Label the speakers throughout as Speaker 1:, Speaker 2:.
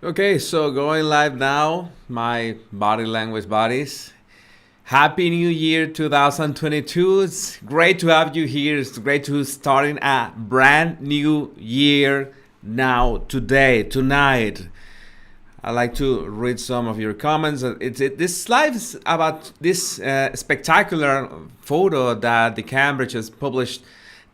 Speaker 1: Okay, so going live now, my body language buddies. Happy New Year 2022. It's great to have you here. It's great to starting a brand new year now, today, tonight. I like to read some of your comments. This live is about this spectacular photo that the Cambridge has published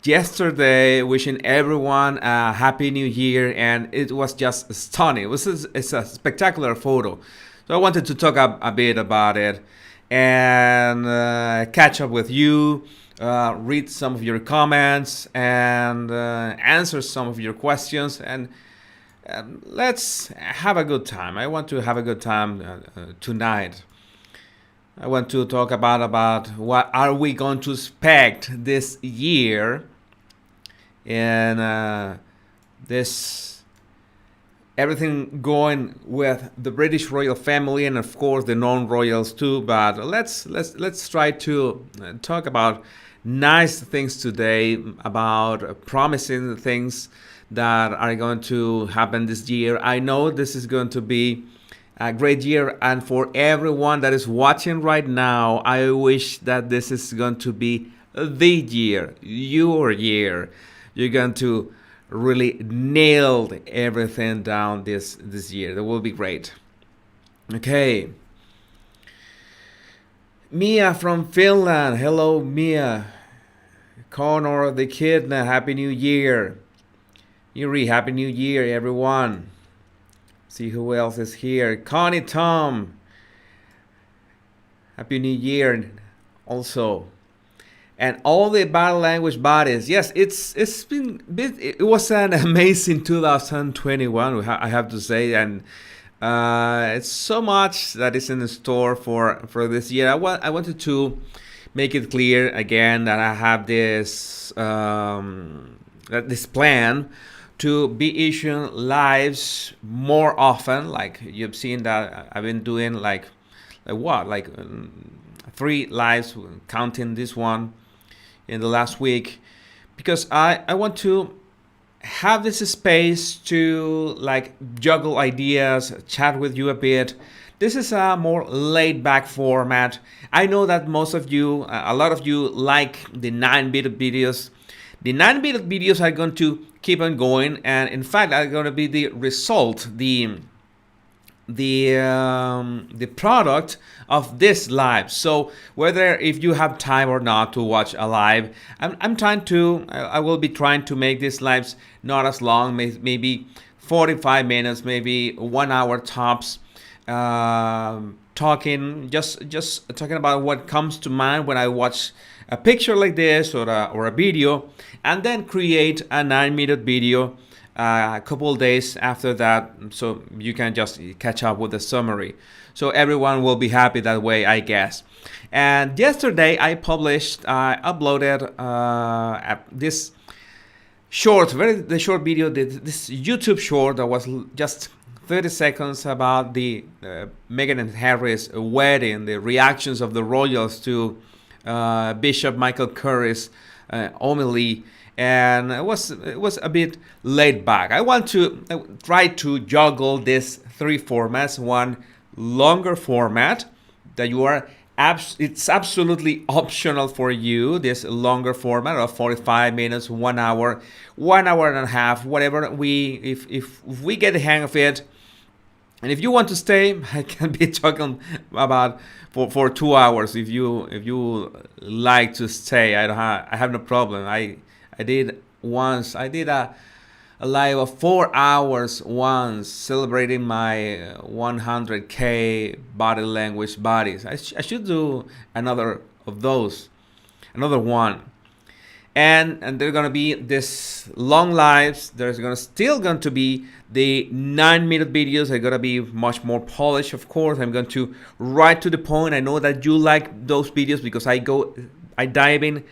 Speaker 1: yesterday, wishing everyone a happy new year, and it was just stunning. It's a spectacular photo. So I wanted to talk a bit about it and catch up with you, read some of your comments, and answer some of your questions. And let's have a good time. I want to have a good time tonight. I want to talk about what are we going to expect this year and this everything going with the British royal family and of course the non-royals too. But let's try to talk about nice things today, about promising things that are going to happen this year. I know this is going to be a great year, and for everyone that is watching right now, I wish that this is going to be the year, your year. You're going to really nail everything down this year. That will be great. Okay. Mia from Finland. Hello, Mia. Connor the Kidna. Happy New Year. Yuri, Happy New Year, everyone. See who else is here. Connie Tom. Happy New Year also. And all the body language bodies. Yes, it was an amazing 2021, I have to say, and it's so much that is in the store for this year. I wanted to make it clear again that I have this this plan to be issuing lives more often. Like you've seen that I've been doing like 3 lives, counting this one in the last week, because I want to have this space to like juggle ideas, chat with you a bit. This is a more laid back format. I know that most of you, a lot of you like the 9-bit videos. The 9-bit videos are going to keep on going, and in fact are going to be the result, the product of this live. So whether if you have time or not to watch a live, I will be trying to make these lives not as long, maybe 45 minutes, maybe 1 hour tops, just talking about what comes to mind when I watch a picture like this or a video, and then create a 9-minute video a couple of days after that, so you can just catch up with the summary. So everyone will be happy that way, I guess. And yesterday I uploaded this the short video, this YouTube short that was just 30 seconds about the Meghan and Harry's wedding, the reactions of the royals to Bishop Michael Curry's homily, and it was a bit laid back. I want to try to juggle these 3 formats. One longer format that it's absolutely optional for you. This longer format of 45 minutes, 1 hour, 1 hour and a half, whatever if we get the hang of it. And if you want to stay, I can be talking about for 2 hours. If you like to stay, I have no problem. I did a live of 4 hours once, celebrating my 100K body language bodies. I should do another of those, another one. And they're gonna be this long lives. There's still going to be the 9-minute videos. They're gonna be much more polished, of course. I'm going to right to the point. I know that you like those videos because I dive in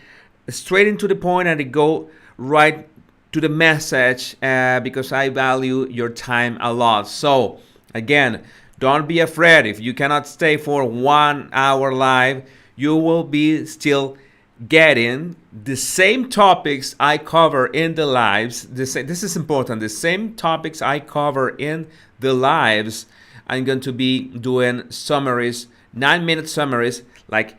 Speaker 1: straight into the point and I go right to the message because I value your time a lot. So again, don't be afraid if you cannot stay for 1 hour live. You will be still getting the same topics I cover in the lives. This is important. The same topics I cover in the lives, I'm going to be doing summaries, 9-minute summaries, like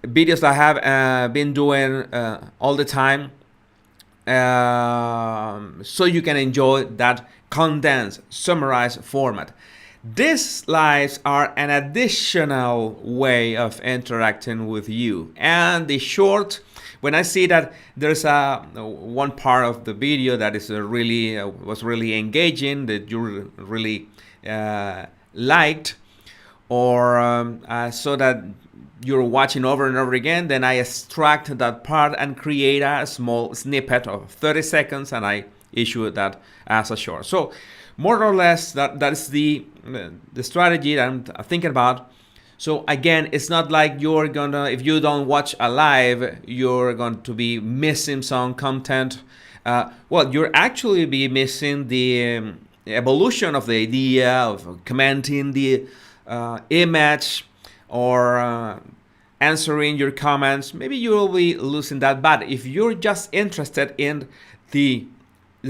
Speaker 1: videos I have been doing all the time, so you can enjoy that condensed, summarized format. These lives are an additional way of interacting with you. And the short, when I see that there's one part of the video that is really was really engaging, that you really liked, or so that you're watching over and over again, then I extract that part and create a small snippet of 30 seconds, and I issue that as a short. So more or less, that is the strategy that I'm thinking about. So again, it's not like you're gonna, if you don't watch a live, you're going to be missing some content. Well, you're actually be missing the evolution of the idea of commenting the image, or answering your comments. Maybe you will be losing that. But if you're just interested in the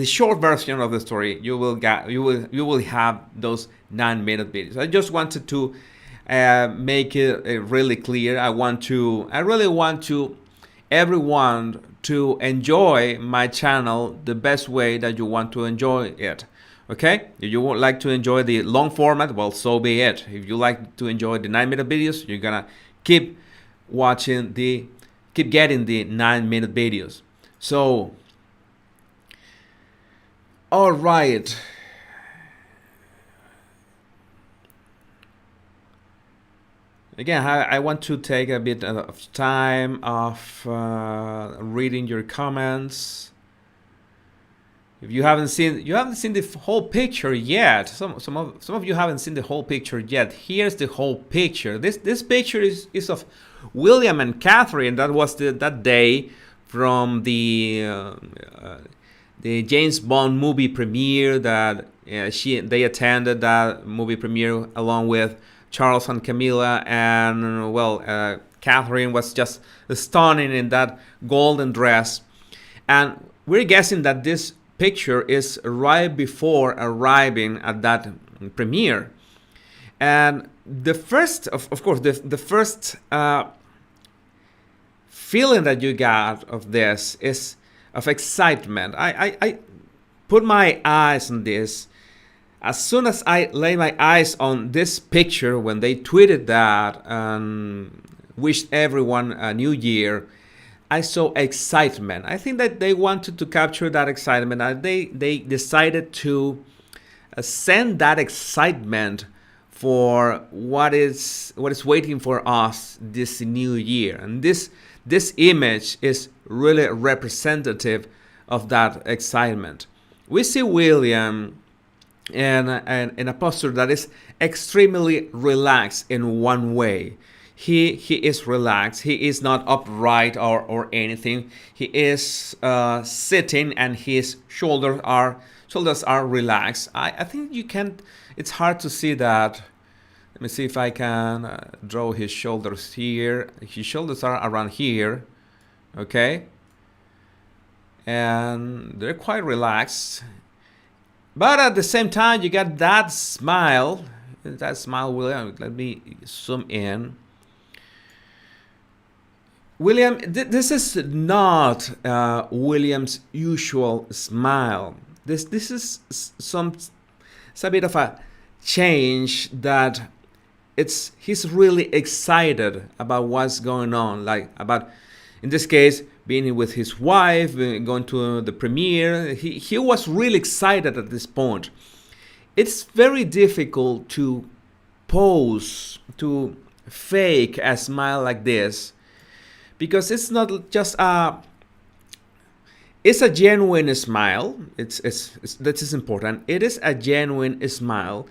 Speaker 1: short version of the story, you will have those 9-minute videos. I just wanted to make it really clear. I really want to everyone to enjoy my channel the best way that you want to enjoy it. Okay? If you would like to enjoy the long format, well, so be it. If you like to enjoy the 9-minute videos, you're gonna keep getting the 9-minute videos. So, all right. Again, I want to take a bit of time of reading your comments. If you haven't seen the whole picture yet, some of you haven't seen the whole picture yet. Here's the whole picture. This picture is of William and Catherine. That was that day from the James Bond movie premiere that they attended that movie premiere along with Charles and Camilla, and well, Catherine was just stunning in that golden dress, and we're guessing that this picture is right before arriving at that premiere. And the first, of course, the first feeling that you got of this is of excitement. I put my eyes on this. As soon as I lay my eyes on this picture, when they tweeted that and wished everyone a new year, I saw excitement. I think that they wanted to capture that excitement. They decided to send that excitement for what is waiting for us this new year. And this image is really representative of that excitement. We see William in a posture that is extremely relaxed in one way. He is relaxed. He is not upright or anything. He is sitting, and his shoulders are relaxed. I think you can. It's hard to see that. Let me see if I can draw his shoulders here. His shoulders are around here, okay, and they're quite relaxed. But at the same time, you got that smile. That smile, William. Let me zoom in. William, this is not William's usual smile. This is it's a bit of a change that he's really excited about what's going on, like about, in this case, being with his wife, going to the premiere. He was really excited at this point. It's very difficult to pose, to fake a smile like this, because it's not just it's a genuine smile. That is important. It is a genuine smile,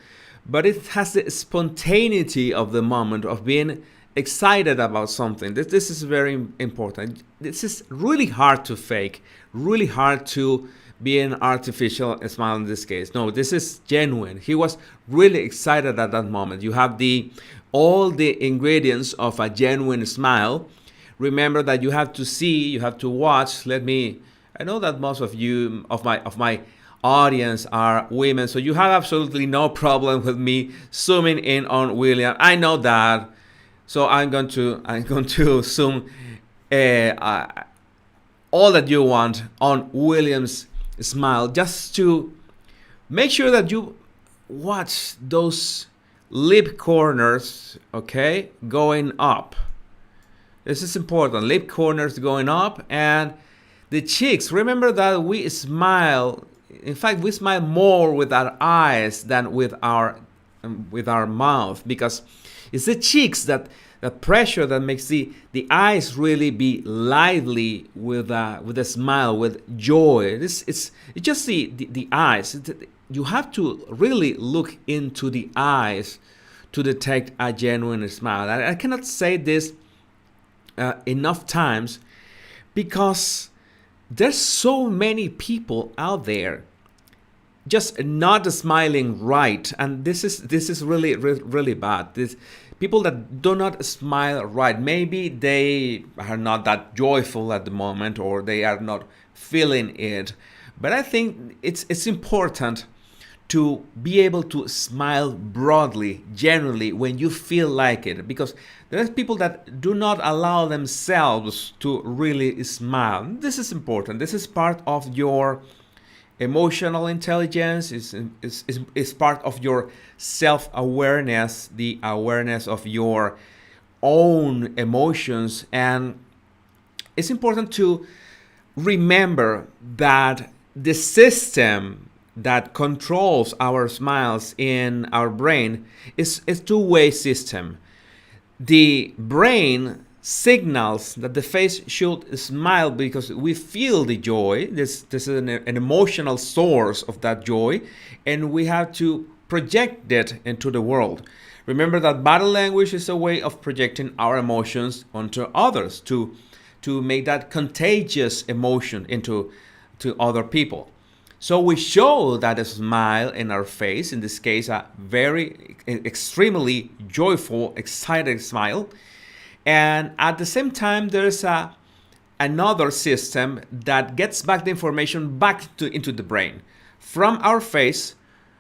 Speaker 1: but it has the spontaneity of the moment of being excited about something. This is very important. This is really hard to fake, really hard to be an artificial smile in this case. No, this is genuine. He was really excited at that moment. You have all the ingredients of a genuine smile, remember that you have to see, you have to watch. I know that most of you, of my audience are women, so you have absolutely no problem with me zooming in on William. I know that. So I'm going to zoom all that you want on William's smile, just to make sure that you watch those lip corners, okay, going up. This is important. Lip corners going up, and the cheeks. Remember that we smile. In fact, we smile more with our eyes than with our mouth, because it's the cheeks, that the pressure that makes the eyes really be lively with a smile, with joy. It's just the eyes. You have to really look into the eyes to detect a genuine smile. I cannot say this enough times, because there's so many people out there just not smiling right, and this is really bad. This people that do not smile right, maybe they are not that joyful at the moment, or they are not feeling it. But I think it's important to be able to smile broadly, generally, when you feel like it, because there's people that do not allow themselves to really smile. This is important. This is part of your emotional intelligence, is part of your self-awareness, the awareness of your own emotions. And it's important to remember that the system that controls our smiles in our brain is a two-way system. The brain signals that the face should smile because we feel the joy. This is an emotional source of that joy, and we have to project it into the world. Remember that body language is a way of projecting our emotions onto others, to make that contagious emotion into other people. So we show that a smile in our face, in this case a very extremely joyful, excited smile. And at the same time, there's another system that gets back the information into the brain, from our face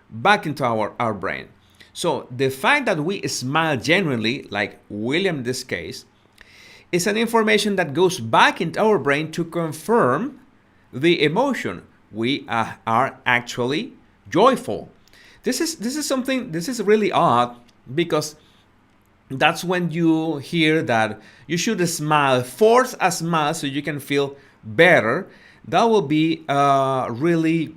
Speaker 1: back into our brain. So the fact that we smile genuinely, like William in this case, is an information that goes back into our brain to confirm the emotion. We are actually joyful. This is really odd, because that's when you hear that you should smile, force a smile so you can feel better. That will be really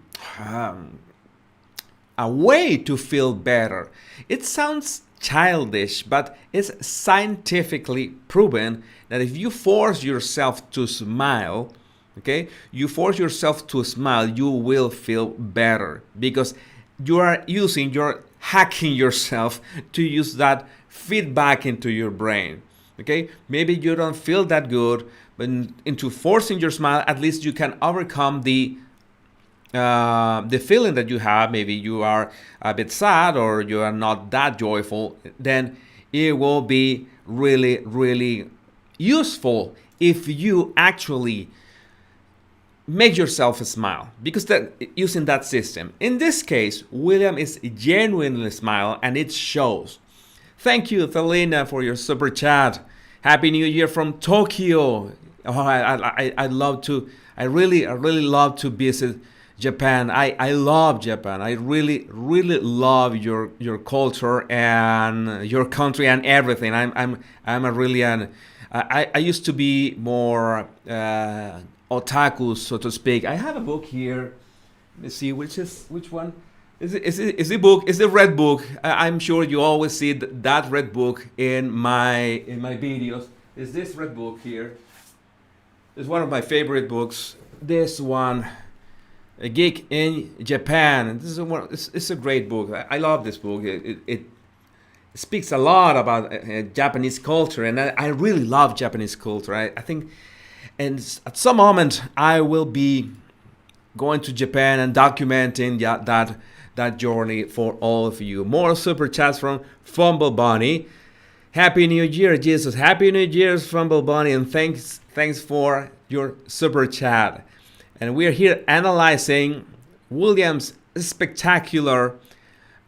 Speaker 1: a way to feel better. It sounds childish, but it's scientifically proven that if you force yourself to smile, okay, you will feel better, because you're hacking yourself to use that feedback into your brain. Okay, maybe you don't feel that good, but into forcing your smile, at least you can overcome the feeling that you have. Maybe you are a bit sad, or you are not that joyful. Then it will be really, really useful if you actually make yourself smile, because using that system. In this case, William is genuinely smile, and it shows. Thank you, Thelina, for your super chat. Happy New Year from Tokyo. Oh, I really love to visit Japan. I love Japan. I really love your culture and your country and everything. I used to be more otaku, so to speak. I have a book here. Let me see which one. Is the book? Is the red book? I'm sure you always see that red book in my videos. Is this red book here? It's one of my favorite books. This one, A Geek in Japan. This is it's a great book. I love this book. It speaks a lot about Japanese culture, and I really love Japanese culture. I think, and at some moment I will be going to Japan and documenting that journey for all of you. More super chats from Fumble Bunny. Happy New Year, Jesus. Happy New Year, Fumble Bunny, and thanks for your super chat. And we are here analyzing William's spectacular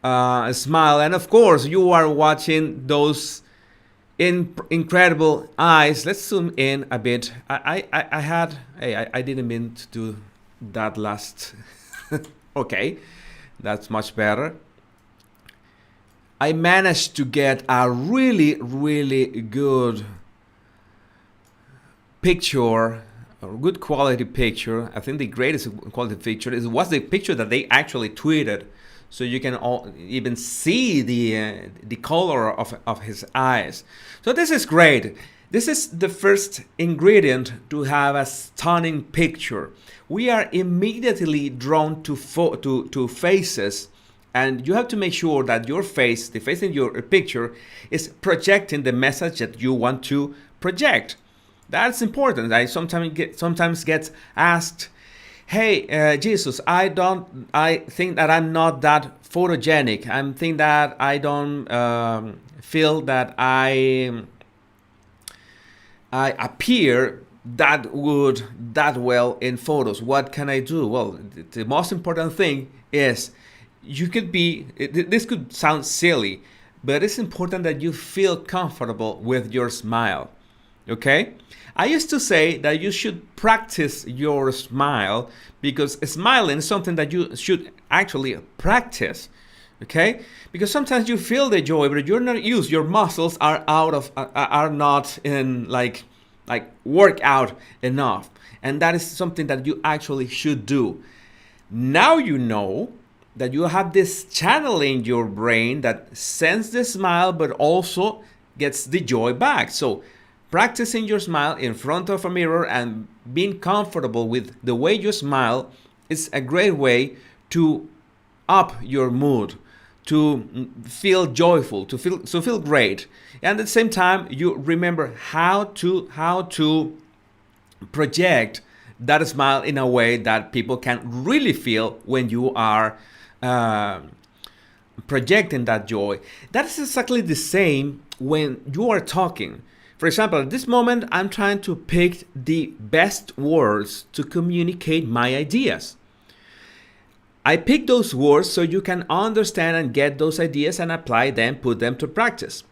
Speaker 1: smile. And of course, you are watching those incredible eyes. Let's zoom in a bit. I didn't mean to do that last. Okay, that's much better. I managed to get a really, really good picture, a good quality picture. I think the greatest quality picture was the picture that they actually tweeted, so you can even see the color of his eyes. So this is great. This is the first ingredient to have a stunning picture. We are immediately drawn to faces. And you have to make sure that your face, the face in your picture, is projecting the message that you want to project. That's important. I sometimes get asked, "Hey, Jesus, I think that I'm not that photogenic. I think that I don't feel that I appear that well in photos. What can I do?" Well, the most important thing is, this could sound silly, but it's important that you feel comfortable with your smile. Okay? I used to say that you should practice your smile, because smiling is something that you should actually practice. Okay? Because sometimes you feel the joy, but you're not used. Your muscles are not in like work out enough. And that is something that you actually should do. Now you know that you have this channel in your brain that sends the smile but also gets the joy back. So practicing your smile in front of a mirror and being comfortable with the way you smile is a great way to up your mood, to feel joyful, to feel great. And at the same time, you remember how to project that smile in a way that people can really feel when you are projecting that joy. That is exactly the same when you are talking. For example, at this moment, I'm trying to pick the best words to communicate my ideas. I pick those words so you can understand and get those ideas and apply them, put them to practice.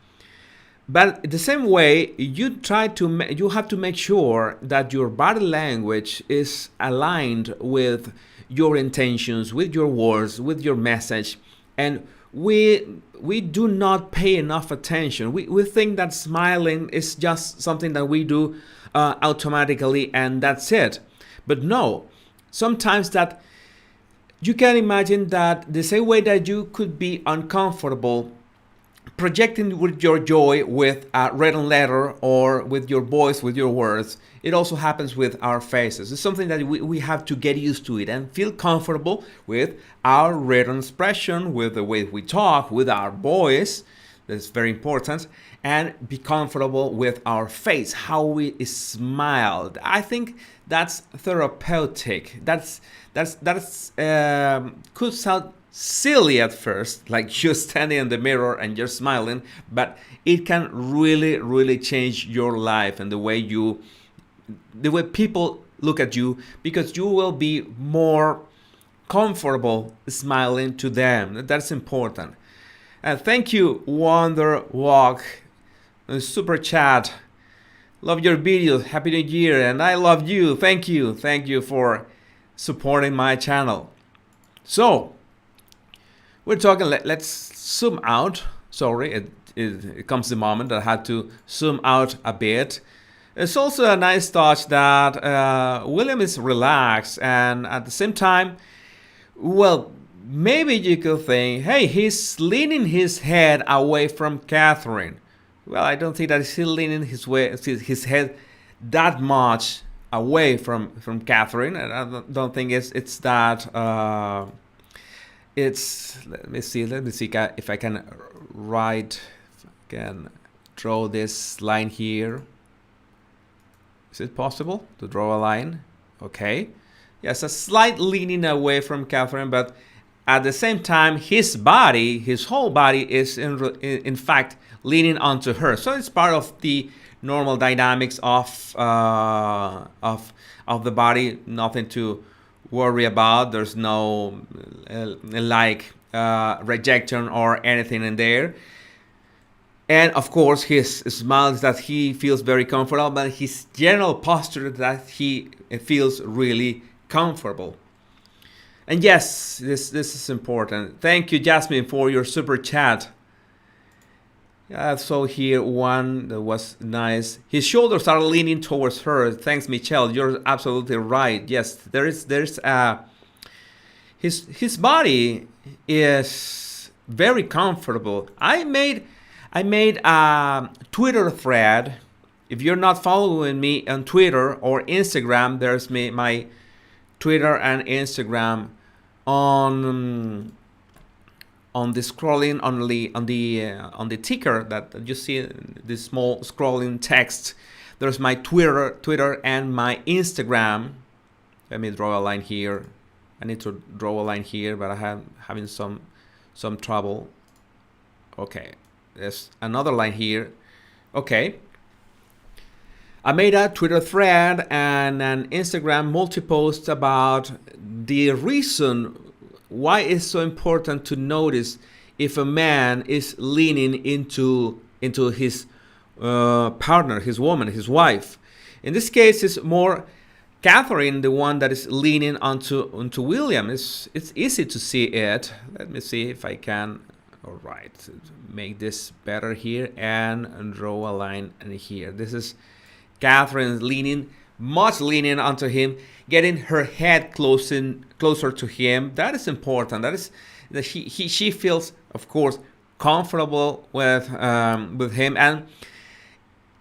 Speaker 1: But the same way, you have to make sure that your body language is aligned with your intentions, with your words, with your message. And we do not pay enough attention. We think that smiling is just something that we do automatically and that's it. But no, sometimes that you can imagine that the same way that you could be uncomfortable projecting with your joy with a written letter or with your voice, with your words, it also happens with our faces. It's something that we have to get used to it and feel comfortable with our written expression, with the way we talk, with our voice. That's very important. And be comfortable with our face, how we smile. I think that's therapeutic. That's could sound silly at first, like you're standing in the mirror and you're smiling, but it can really, really change your life and the way people look at you, because you will be more comfortable smiling to them. That's important. Thank you, Wonder Walk, super chat. Love your videos. Happy New Year, and I love you. Thank you for supporting my channel. So we're talking. Let's zoom out. Sorry, it comes the moment that I had to zoom out a bit. It's also a nice touch that William is relaxed, and at the same time, well, maybe you could think, hey, he's leaning his head away from Catherine. Well, I don't think that he's leaning his head that much away from Catherine. And I don't think it's that. Let me see if I can draw this line here. Is it possible to draw a line? Okay. Yes, a slight leaning away from Catherine, but at the same time, his whole body is in fact leaning onto her. So it's part of the normal dynamics of the body. Nothing to worry about. There's no rejection or anything in there. And of course, his smile is that he feels very comfortable, but his general posture is that he feels really comfortable. And yes, this is important. Thank you, Jasmine, for your super chat. So here one that was nice. His shoulders are leaning towards her. Thanks, Michelle. You're absolutely right. Yes, there's his body is very comfortable. I made a Twitter thread. If you're not following me on Twitter or Instagram, there's my Twitter and Instagram on the scrolling on the ticker that you see, this small scrolling text. There's my Twitter and my Instagram. Let me draw a line here. I need to draw a line here, but I'm having some trouble. Okay, there's another line here. Okay. I made a Twitter thread and an Instagram multi-post about the reason why it's so important to notice if a man is leaning into his partner, his woman, his wife. In this case, it's more Catherine, the one that is leaning onto William. It's easy to see it. Let me see if I can. All right, make this better here and draw a line in here. This is Catherine much leaning onto him, getting her head closer to him. That is important. That she feels, of course, comfortable with him, and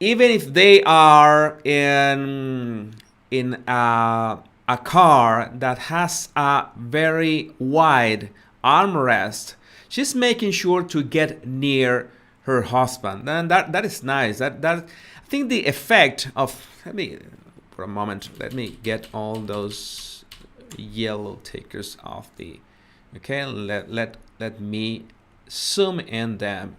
Speaker 1: even if they are in a car that has a very wide armrest, she's making sure to get near her husband, and that is nice. That I think the effect of, let me get all those yellow tickers off the, okay, let me zoom in them.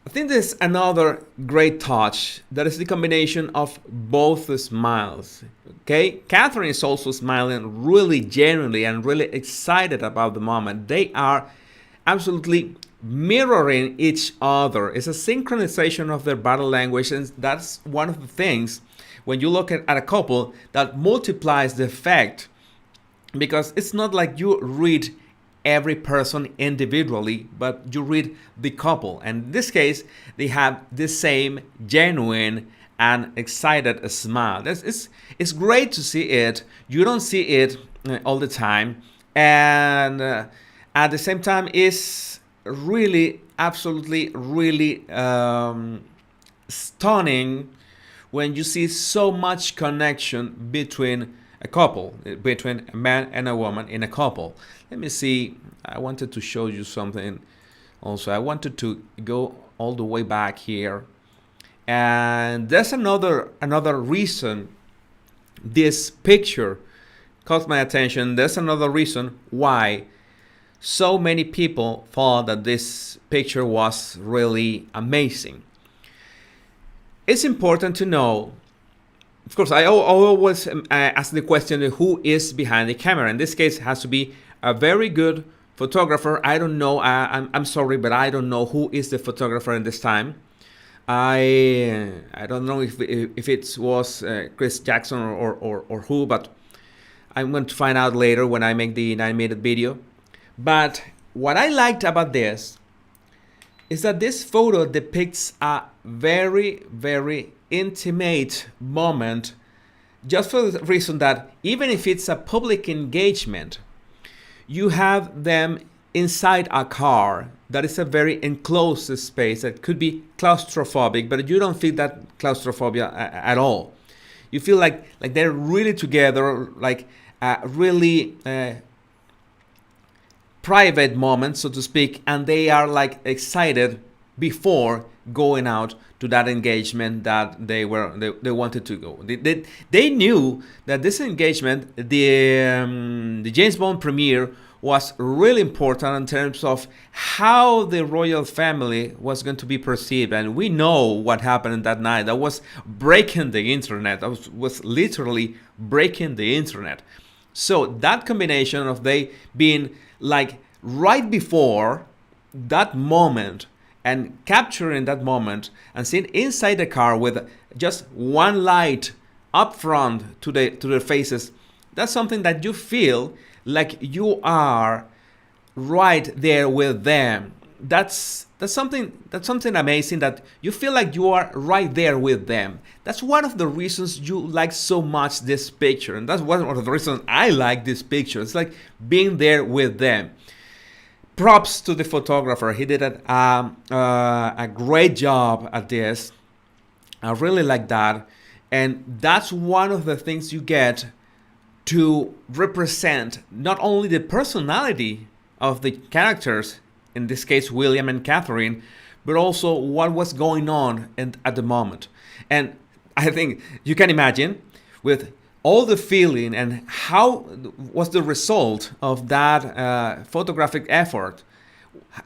Speaker 1: I think there's another great touch that is the combination of both the smiles. Okay, Catherine is also smiling really genuinely and really excited about the moment. They are absolutely mirroring each other. It's a synchronization of their body language, and that's one of the things when you look at a couple that multiplies the effect, because it's not like you read every person individually, but you read the couple. And in this case, they have the same genuine and excited smile. It's great to see it. You don't see it all the time, and at the same time, it's really, absolutely, really stunning when you see so much connection between a couple, between a man and a woman in a couple. Let me see. I wanted to show you something also. I wanted to go all the way back here, and there's another reason this picture caught my attention. There's another reason why so many people thought that this picture was really amazing. It's important to know, of course, I always ask the question, who is behind the camera? In this case, it has to be a very good photographer. I don't know, I'm sorry, but I don't know who is the photographer in this time. I don't know if it was Chris Jackson or who, but I'm going to find out later when I make the 9-minute video. But what I liked about this is that this photo depicts a very, very intimate moment, just for the reason that even if it's a public engagement, you have them inside a car that is a very enclosed space that could be claustrophobic, but you don't feel that claustrophobia at all. You feel like they're really together, like really private moment, so to speak, and they are like excited before going out to that engagement that they wanted to go. They knew that this engagement, the James Bond premiere, was really important in terms of how the royal family was going to be perceived. And we know what happened that night. That was breaking the internet. That was literally breaking the internet. So that combination of they being like right before that moment and capturing that moment and sitting inside the car with just one light up front to their faces, that's something that you feel like you are right there with them. That's something amazing, that you feel like you are right there with them. That's one of the reasons you like so much this picture, and that's one of the reasons I like this picture. It's like being there with them. Props to the photographer. He did a great job at this. I really like that, and that's one of the things you get to represent not only the personality of the characters, in this case William and Catherine, but also what was going on at the moment. And I think you can imagine, with all the feeling and how was the result of that photographic effort,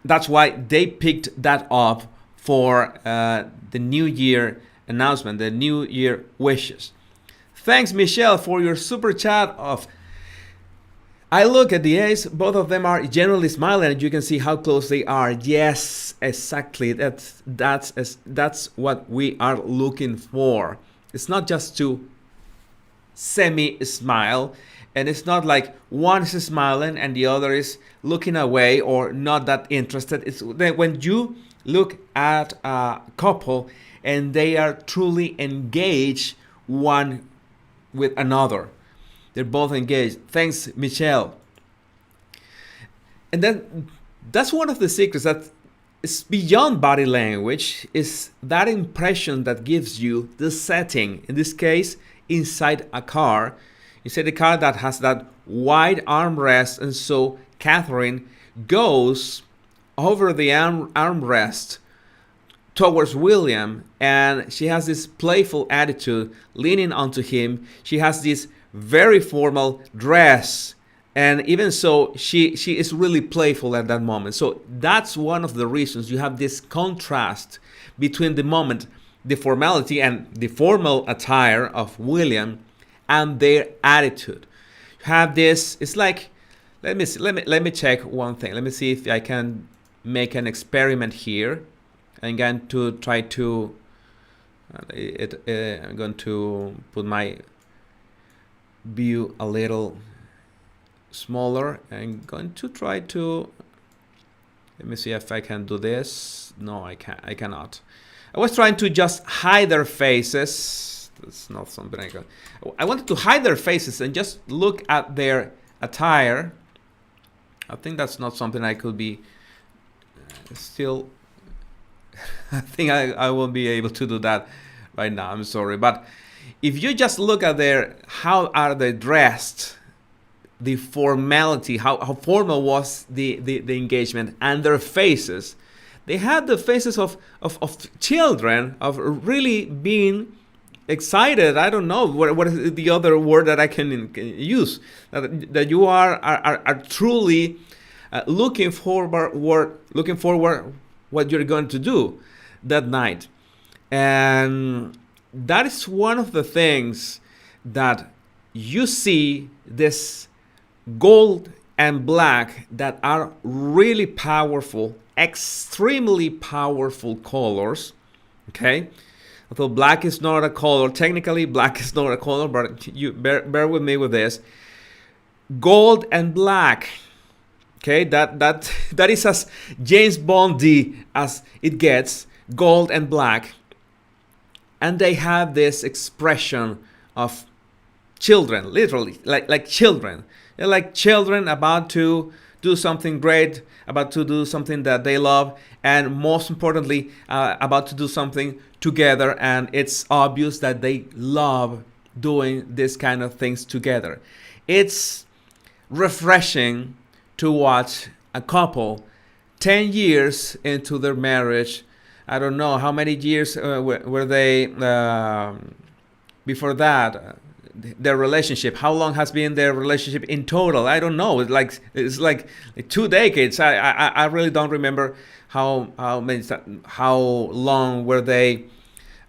Speaker 1: that's why they picked that up for the New Year announcement, the New Year wishes. Thanks, Michelle, for your super chat of, I look at the eyes, both of them are generally smiling, and you can see how close they are. Yes, exactly. That's what we are looking for. It's not just to semi-smile, and it's not like one is smiling and the other is looking away or not that interested. It's when you look at a couple and they are truly engaged one with another. They're both engaged. Thanks, Michelle. And then that's one of the secrets that is beyond body language, is that impression that gives you the setting. In this case, inside a car. Inside a car that has that wide armrest, and so Catherine goes over the armrest towards William, and she has this playful attitude, leaning onto him. She has this very formal dress, and even so, she is really playful at that moment. So that's one of the reasons you have this contrast between the moment, the formality and the formal attire of William, and their attitude. You have this. It's like, let me check one thing. Let me see if I can make an experiment here. I'm going to try to, I'm going to put my view a little smaller. I'm going to try to, let me see if I can do this. No, I cannot. I was trying to just hide their faces. That's not something I got. I wanted to hide their faces and just look at their attire. I think that's not something I could be still. I think I won't be able to do that right now. I'm sorry. But if you just look at how are they dressed, the formality, how formal was the engagement, and their faces, they had the faces of children, of really being excited. I don't know what is the other word that I can use. That you are truly looking forward what you're going to do that night. And that is one of the things that you see, this gold and black, that are really powerful, extremely powerful colors. Okay, although black is not a color, technically black is not a color, but you bear with me with this. Gold and black. Okay, that is as James Bondy as it gets, gold and black. And they have this expression of children, literally, like children. They're like children about to do something great, about to do something that they love, and most importantly, about to do something together. And it's obvious that they love doing this kind of things together. It's refreshing to watch a couple 10 years into their marriage I don't know how many years were they before that. Their relationship. How long has been their relationship in total? I don't know. It's like 2 decades. I really don't remember how long were they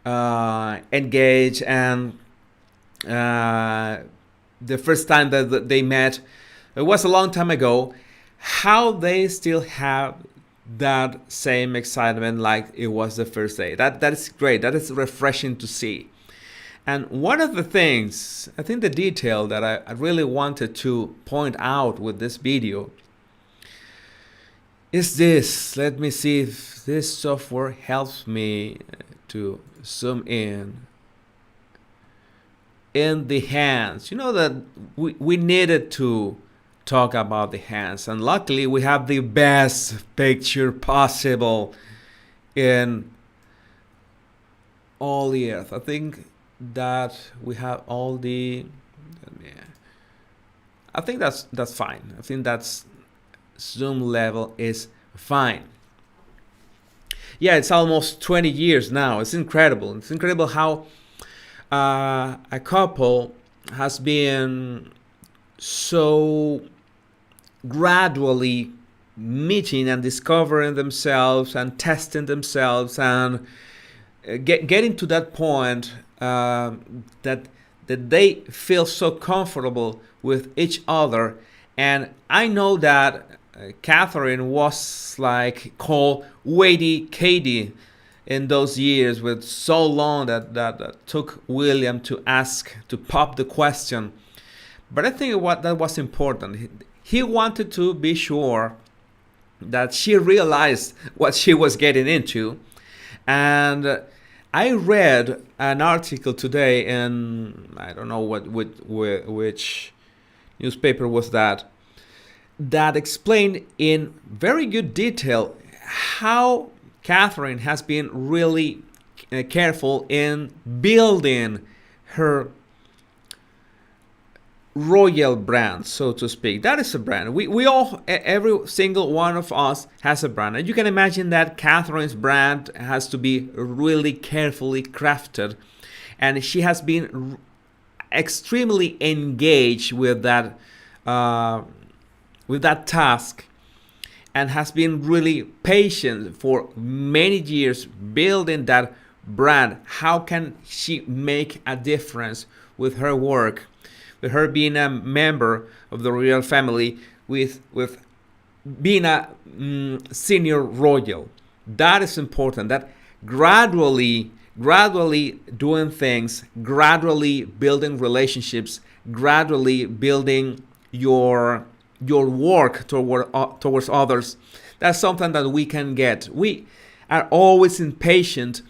Speaker 1: engaged, and the first time that they met, it was a long time ago. How they still have that same excitement like it was the first day. That is great. That is refreshing to see. And one of the things, I think the detail that I really wanted to point out with this video is this. Let me see if this software helps me to zoom in the hands. You know that we needed to talk about the hands, and luckily we have the best picture possible in all the earth. I think that we have all the, I think that's fine. I think that's zoom level is fine. Yeah, it's almost 20 years now. It's incredible. It's incredible how a couple has been so gradually meeting and discovering themselves and testing themselves and getting to that point that they feel so comfortable with each other. And I know that Catherine was like called Wady Katie in those years, with so long that took William to pop the question. But I think that was important. He wanted to be sure that she realized what she was getting into. And I read an article today in, I don't know which newspaper was that explained in very good detail how Catherine has been really careful in building her royal brand, so to speak. That is a brand. We all, every single one of us has a brand. And you can imagine that Catherine's brand has to be really carefully crafted. And she has been extremely engaged with that task, and has been really patient for many years building that brand. How can she make a difference with her work, with her being a member of the royal family, with being a senior royal? That is important. That gradually doing things, gradually building relationships, gradually building your work towards others. That's something that we can get. We are always impatient,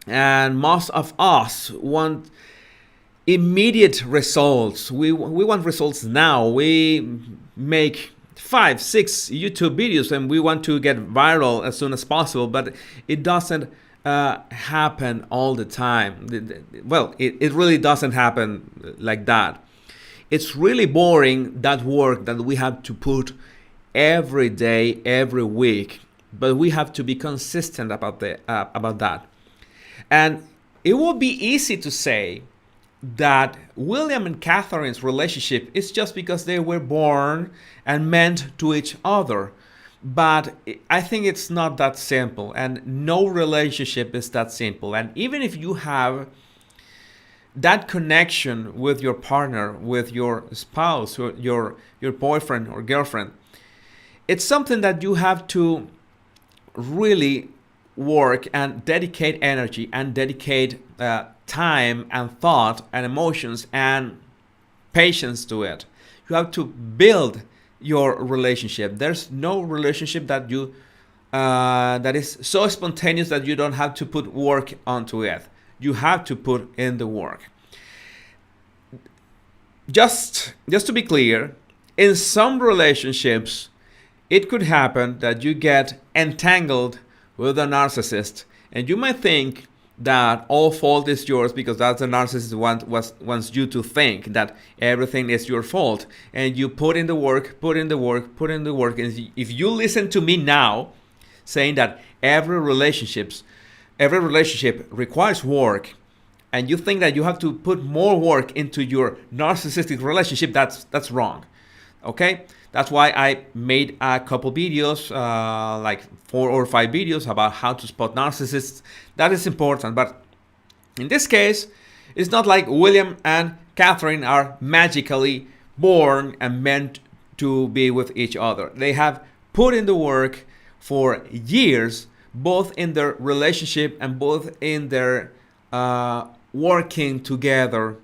Speaker 1: and most of us want immediate results. We want results now. We make 5, 6 YouTube videos and we want to get viral as soon as possible, but it doesn't happen all the time. Well, it really doesn't happen like that. It's really boring, that work that we have to put every day, every week, but we have to be consistent about that. And it will be easy to say that William and Catherine's relationship is just because they were born and meant to each other. But I think it's not that simple, and no relationship is that simple. And even if you have that connection with your partner, with your spouse, or your boyfriend or girlfriend, it's something that you have to really work and dedicate energy and dedicate time and thought and emotions and patience to it. You have to build your relationship. There's no relationship that you that is so spontaneous that you don't have to put work onto it. You have to put in the work. Just to be clear, in some relationships, it could happen that you get entangled with a narcissist, and you might think that all fault is yours because that's the narcissist wants you to think that everything is your fault, and you put in the work. And if you listen to me now, saying that every relationship requires work, and you think that you have to put more work into your narcissistic relationship, that's wrong. Okay, that's why I made a couple videos, like 4 or 5 videos about how to spot narcissists. That is important, but in this case, it's not like William and Catherine are magically born and meant to be with each other. They have put in the work for years, both in their relationship and both in their working together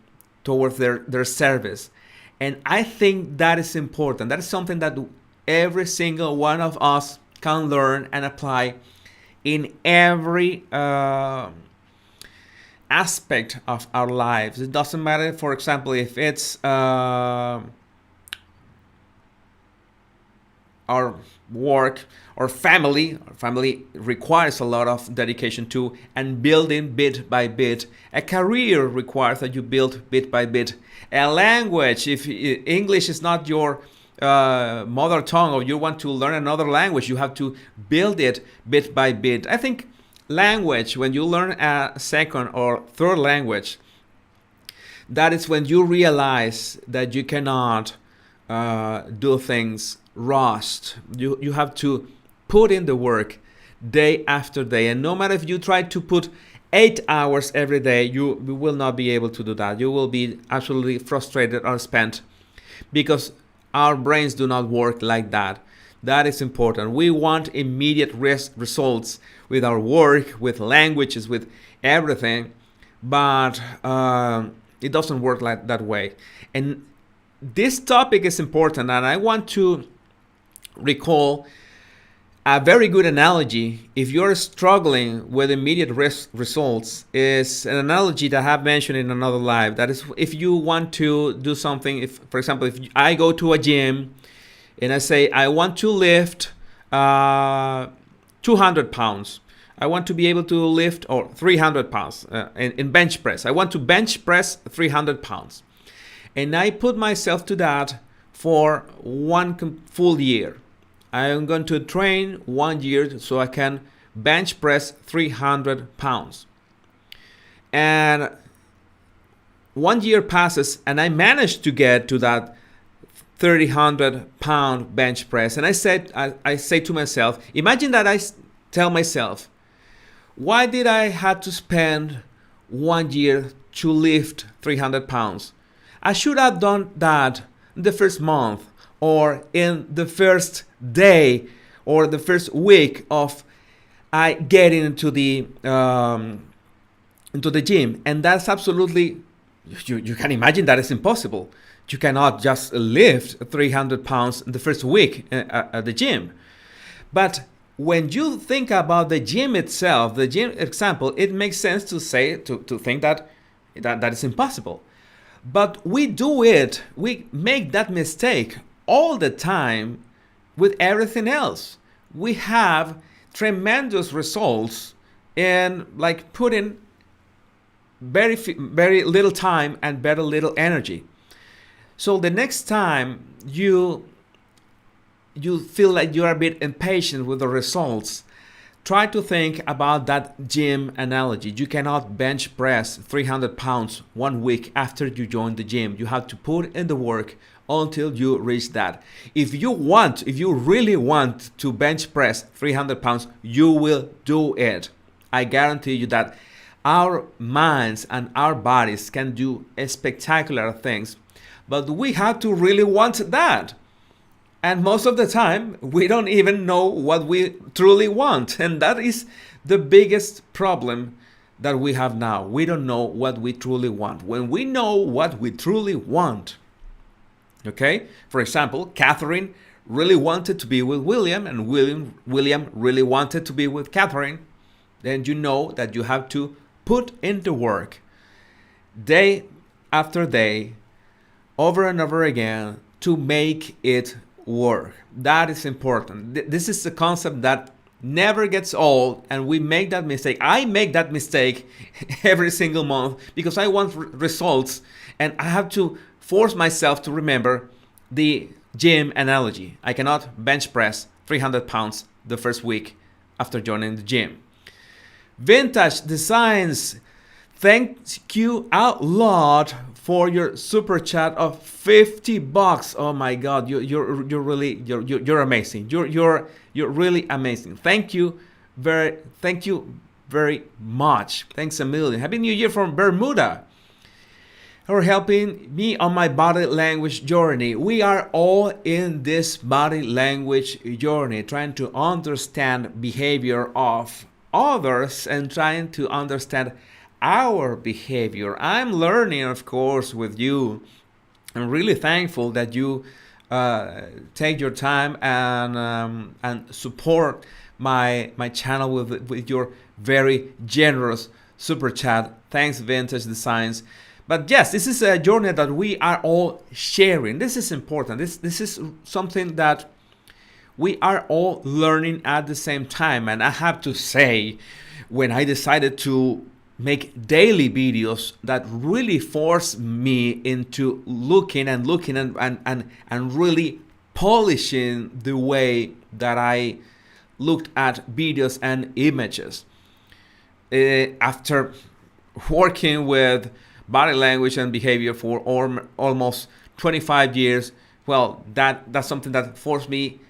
Speaker 1: towards their service. And I think that is important. That is something that every single one of us can learn and apply in every aspect of our lives. It doesn't matter, for example, if it's our work or family. Our family requires a lot of dedication to and building bit by bit. A career requires that you build bit by bit. A language, if English is not your mother tongue, or you want to learn another language, you have to build it bit by bit. I think language, when you learn a second or third language, that is when you realize that you cannot do things rushed. You have to put in the work day after day, and no matter if you try to put 8 hours every day, you will not be able to do that. You will be absolutely frustrated or spent, because our brains do not work like that. That is important. We want immediate results with our work, with languages, with everything, but it doesn't work like that way. And this topic is important, and I want to recall a very good analogy. If you're struggling with immediate results, is an analogy that I have mentioned in another live. That is, if you want to do something, if, for example, if I go to a gym and I say, I want to lift 200 pounds. I want to be able to lift, or 300 pounds in bench press. I want to bench press 300 pounds. And I put myself to that for one full year. I am going to train 1 year so I can bench press 300 pounds. And 1 year passes and I managed to get to that 300 pound bench press. And I say to myself, imagine that I tell myself, why did I have to spend 1 year to lift 300 pounds? I should have done that in the first month, or in the first day, or the first week of I getting into the gym. And that's absolutely, you can imagine that it's impossible. You cannot just lift 300 pounds in the first week at the gym. But when you think about the gym itself, the gym example, it makes sense to say, to think that is impossible. But we do it, we make that mistake all the time with everything else. We have tremendous results in like putting very little time and very little energy. So the next time you feel like you're a bit impatient with the results, try to think about that gym analogy. You cannot bench press 300 pounds 1 week after you join the gym. You have to put in the work until you reach that. If you really want to bench press 300 pounds, you will do it. I guarantee you that our minds and our bodies can do spectacular things, but we have to really want that. And most of the time, we don't even know what we truly want. And that is the biggest problem that we have now. We don't know what we truly want. When we know what we truly want, okay? For example, Catherine really wanted to be with William, and William really wanted to be with Catherine. Then you know that you have to put in the work day after day, over and over again, to make it work. That is important. This is a concept that never gets old, and we make that mistake. I make that mistake every single month because I want results, and I have to force myself to remember the gym analogy. I cannot bench press 300 pounds the first week after joining the gym. Vintage Designs, thank you a lot for your super chat of $50. Oh my God, you're really you're amazing. You're really amazing. Thank you very much. Thanks a million. Happy New Year from Bermuda. For helping me on my body language journey. We are all in this body language journey, trying to understand behavior of others and trying to understand our behavior. I'm learning, of course, with you. I'm really thankful that you take your time and support my channel with your very generous super chat. Thanks, Vintage Designs. But yes, this is a journey that we are all sharing. This is important. This is something that we are all learning at the same time. And I have to say, when I decided to make daily videos, that really forced me into looking and really polishing the way that I looked at videos and images. After working with body language and behavior for almost 25 years, well, that's something that forced me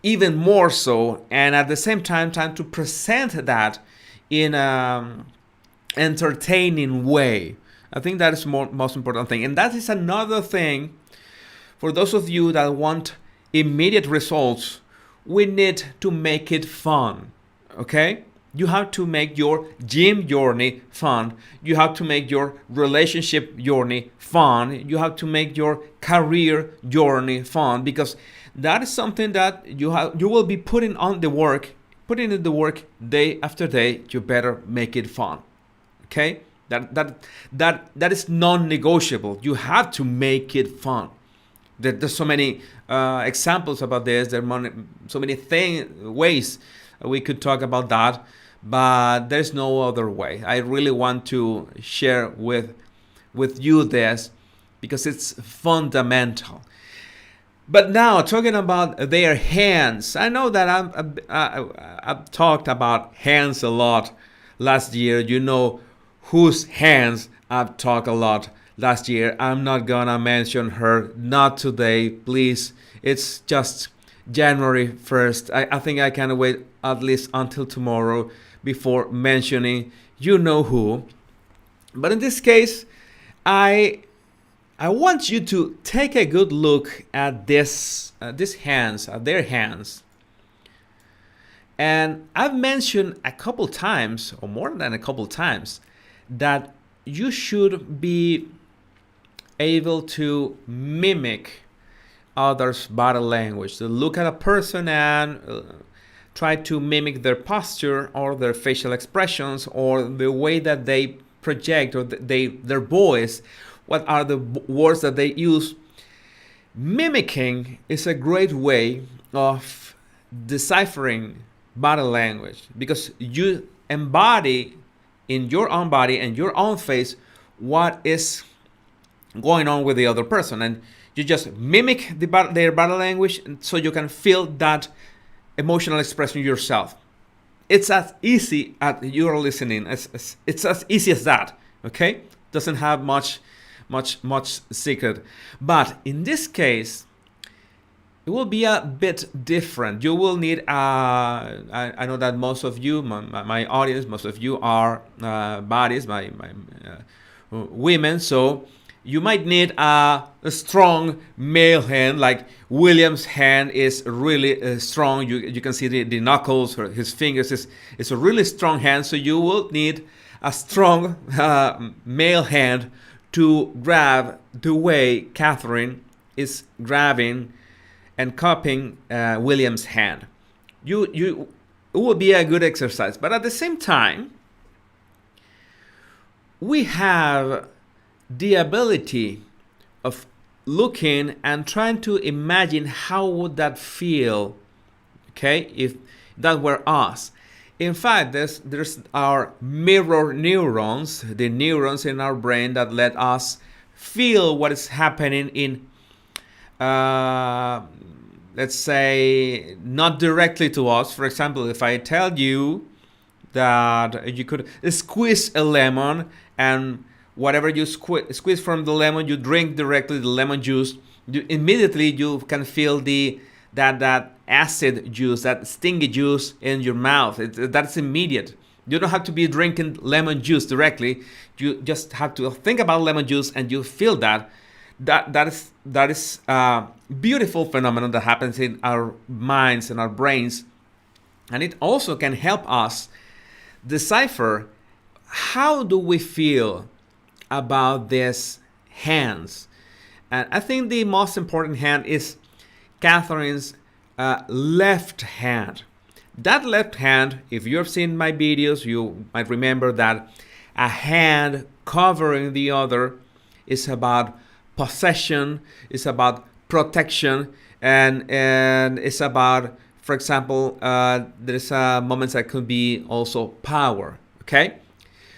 Speaker 1: even more so, and at the same time trying to present that in an entertaining way. I think that is most important thing. And that is another thing for those of you that want immediate results. We need to make it fun, okay? You have to make your gym journey fun. You have to make your relationship journey fun. You have to make your career journey fun, because that is something that you will be putting in the work day after day. You better make it fun. Okay? That is non-negotiable. You have to make it fun. There's so many examples about this. There are so many ways we could talk about that. But there's no other way. I really want to share with you this because it's fundamental. But now, talking about their hands, I know that I've talked about hands a lot last year. You know whose hands I've talked a lot last year. I'm not gonna mention her, not today, please. It's just January 1st. I think I can wait at least until tomorrow before mentioning you know who. But in this case, I want you to take a good look at these hands, at their hands. And I've mentioned a couple times, or more than a couple times, that you should be able to mimic others' body language. To look at a person and try to mimic their posture or their facial expressions or the way that they project or their voice. What are the words that they use? Mimicking is a great way of deciphering body language, because you embody in your own body and your own face what is going on with the other person, and you just mimic their body language so you can feel that emotional expression yourself. It's as easy as you're listening. It's as easy as that. Okay, doesn't have much secret. But in this case, it will be a bit different. You will need I know that most of you, my audience, most of you are bodies, my women, so you might need a strong male hand. Like William's hand is really strong. You can see the knuckles, or his fingers. It's a really strong hand. So you will need a strong male hand to grab the way Catherine is grabbing and cupping William's hand. It will be a good exercise. But at the same time, we have the ability of looking and trying to imagine how would that feel, okay, if that were us. In fact, there's our mirror neurons, the neurons in our brain that let us feel what is happening in let's say, not directly to us. For example, if I tell you that you could squeeze a lemon, and whatever you squeeze from the lemon, you drink directly the lemon juice, immediately you can feel that acid juice, that stingy juice in your mouth. That's immediate. You don't have to be drinking lemon juice directly. You just have to think about lemon juice, and you feel that is a beautiful phenomenon that happens in our minds and our brains, and it also can help us decipher how do we feel about these hands. And I think the most important hand is Catherine's left hand. That left hand, if you've seen my videos, you might remember that a hand covering the other is about possession, it's about protection, and it's about, for example, there's moments that could be also power. Okay,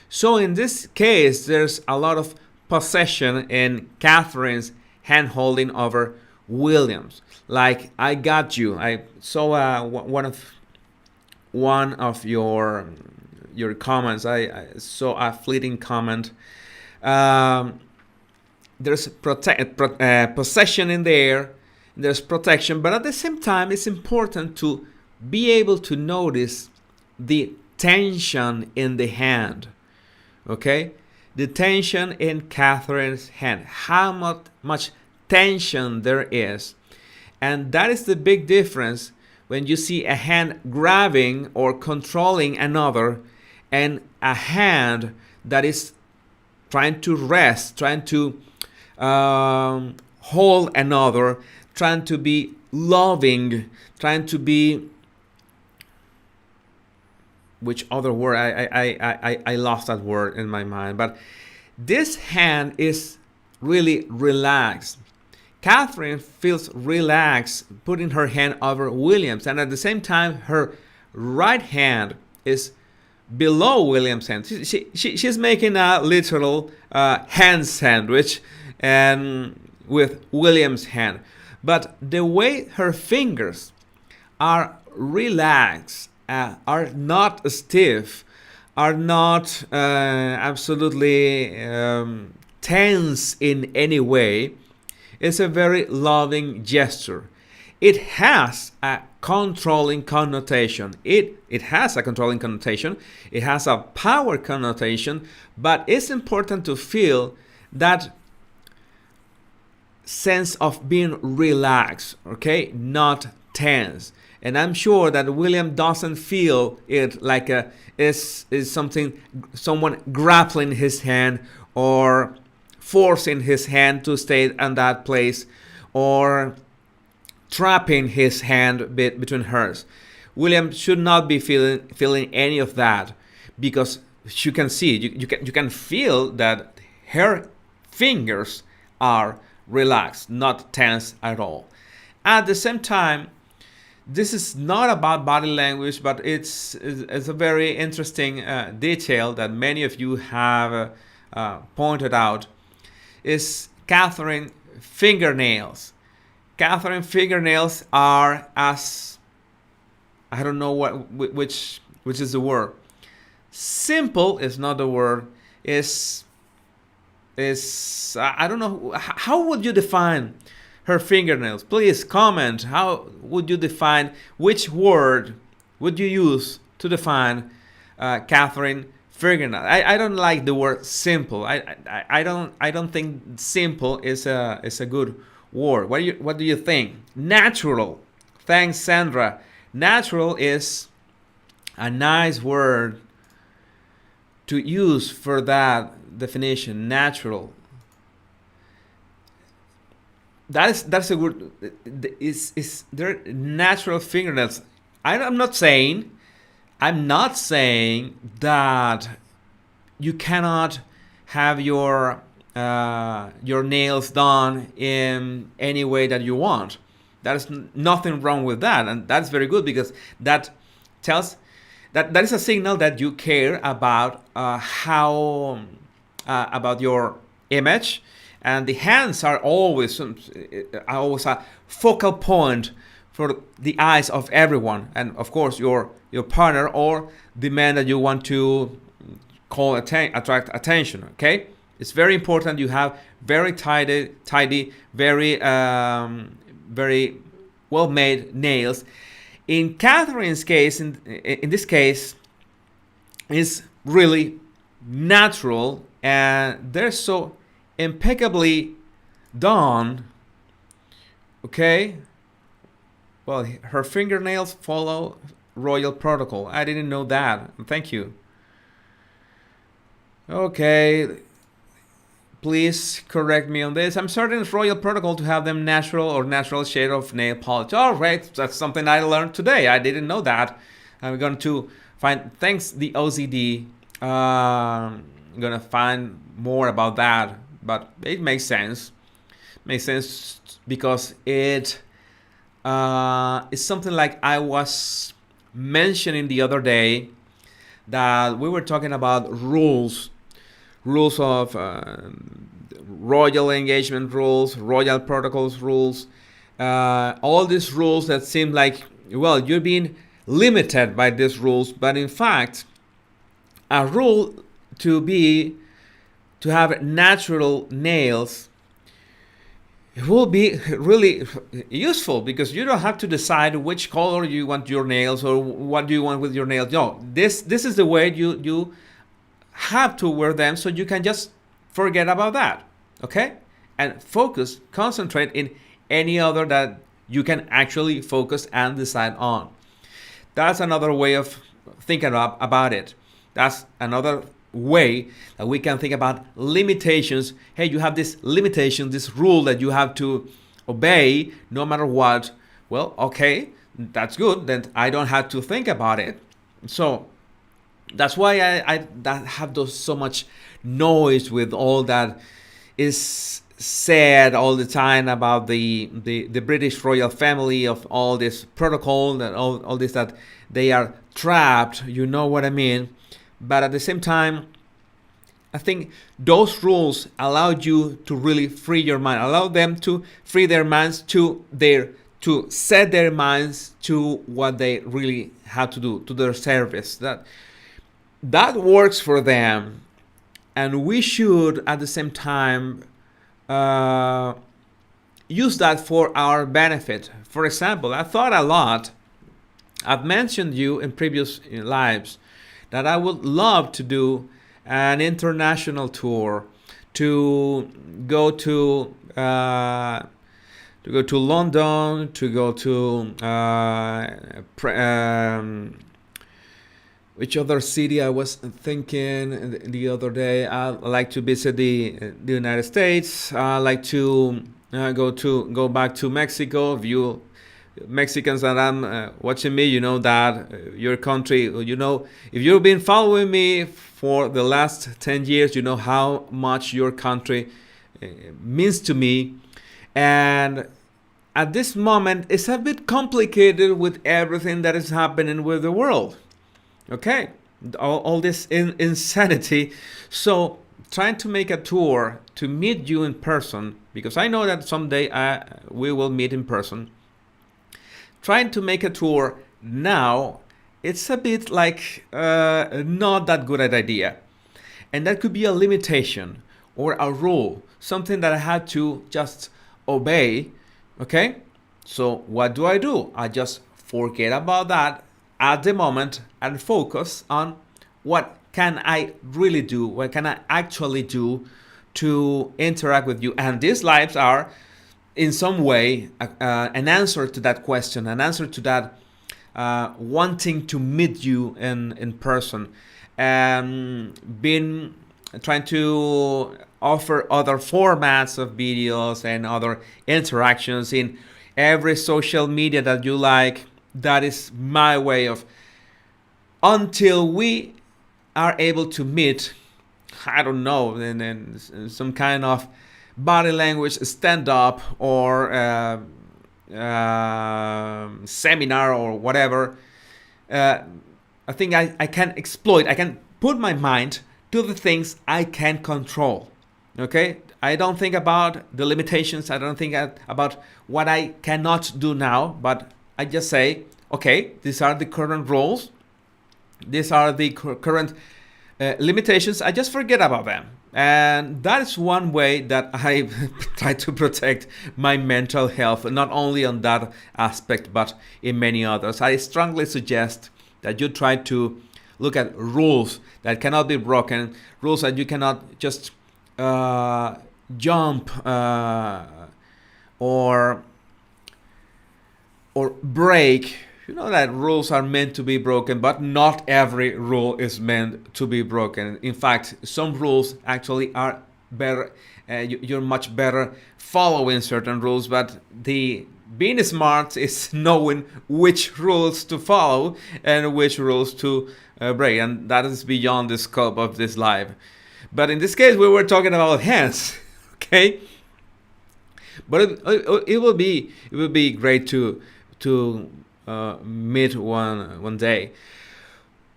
Speaker 1: so in this case, there's a lot of possession in Catherine's hand holding over Williams. Like, I got you. I saw one of your comments. I saw a fleeting comment. There's possession in there. There's protection, but at the same time, it's important to be able to notice the tension in the hand. Okay, the tension in Catherine's hand. How much tension there is, and that is the big difference when you see a hand grabbing or controlling another, and a hand that is trying to rest, trying to hold another, trying to be loving, trying to be, which other word? I lost that word in my mind. But this hand is really relaxed. Catherine feels relaxed putting her hand over Williams, and at the same time, her right hand is below Williams' hand. She's making a literal hand sandwich, and with Williams' hand. But the way her fingers are relaxed, are not stiff, are not absolutely tense in any way, is a very loving gesture. It has a controlling connotation. It has a controlling connotation. It has a power connotation, but it's important to feel that sense of being relaxed, okay, not tense. And I'm sure that William doesn't feel it like is someone grappling his hand or forcing his hand to stay in that place or trapping his hand between hers. William should not be feeling any of that, because you can see, you can feel that her fingers are relaxed, not tense at all. At the same time, this is not about body language, but it's a very interesting detail that many of you have pointed out, is Catherine fingernails. Catherine fingernails are, as I don't know which is the word. Simple is not the word. Is I don't know, how would you define her fingernails? Please comment. How would you define, which word would you use to define Catherine fingernails? I don't like the word simple. I don't think simple is a good word. What do you think? Natural. Thanks, Sandra. Natural is a nice word to use for that definition. Natural. That's a good. Is there natural fingernails? I'm not saying that you cannot have your nails done in any way that you want. There's nothing wrong with that, and that's very good, because that tells that is a signal that you care about how about your image. And the hands are always a focal point for the eyes of everyone, and of course your partner or the man that you want to attract attention. Okay, it's very important you have very tidy, very well made nails. In Catherine's case, in this case, is really natural, and they're so impeccably done. Okay, well, her fingernails follow royal protocol. I didn't know that. Thank you. Okay, please correct me on this. I'm certain it's royal protocol to have them natural or natural shade of nail polish. All right, that's something I learned today. I didn't know that. I'm going to find, thanks the OCD, I'm gonna find more about that. But it makes sense. Makes sense because it is something like I was mentioning the other day, that we were talking about rules of royal engagement rules, royal protocols rules, all these rules that seem like, well, you're being limited by these rules, but in fact, a rule to have natural nails, it will be really useful, because you don't have to decide which color you want your nails or what do you want with your nails. No, this is the way you have to wear them, so you can just forget about that, okay? And concentrate in any other that you can actually focus and decide on. That's another way of thinking about it. That's another way that we can think about limitations. Hey, you have this limitation, this rule that you have to obey no matter what. Well, okay, that's good. Then I don't have to think about it. So that's why I have so much noise with all that is said all the time about the British royal family, of all this protocol and all this, that they are trapped. You know what I mean? But at the same time, I think those rules allowed you to really free your mind, allow them to free their minds to set their minds to what they really have to do, to their service. That works for them, and we should at the same time use that for our benefit. For example, I thought a lot. I've mentioned you in previous lives that I would love to do an international tour, to go to London, to go to which other city I was thinking the other day. I like to visit the United States. I like to go back to Mexico. If you Mexicans that are watching me, you know that your country, you know, if you've been following me for the last 10 years, you know how much your country means to me. And at this moment, it's a bit complicated with everything that is happening with the world. Okay, all this insanity. So trying to make a tour to meet you in person, because I know that someday we will meet in person. Trying to make a tour now, it's a bit like not that good an idea. And that could be a limitation or a rule, something that I had to just obey. Okay, so what do? I just forget about that at the moment and focus on what can I really do, what can I actually do to interact with you. And these lives are in some way an answer to that question, an answer to that wanting to meet you in person, and trying to offer other formats of videos and other interactions in every social media that you like. That is my way of, until we are able to meet, I don't know, in some kind of body language stand-up or seminar or whatever. I think I can put my mind to the things I can control. Okay, I don't think about the limitations. I don't think about what I cannot do now, but I just say, okay, these are the current rules. These are the current limitations. I just forget about them. And that is one way that I try to protect my mental health, not only on that aspect, but in many others. I strongly suggest that you try to look at rules that cannot be broken, rules that you cannot just jump or break. You know that rules are meant to be broken, but not every rule is meant to be broken. In fact, some rules actually are better. You're much better following certain rules, but the being smart is knowing which rules to follow and which rules to break, and that is beyond the scope of this live. But in this case, we were talking about hands, okay? But it will be great to meet one day.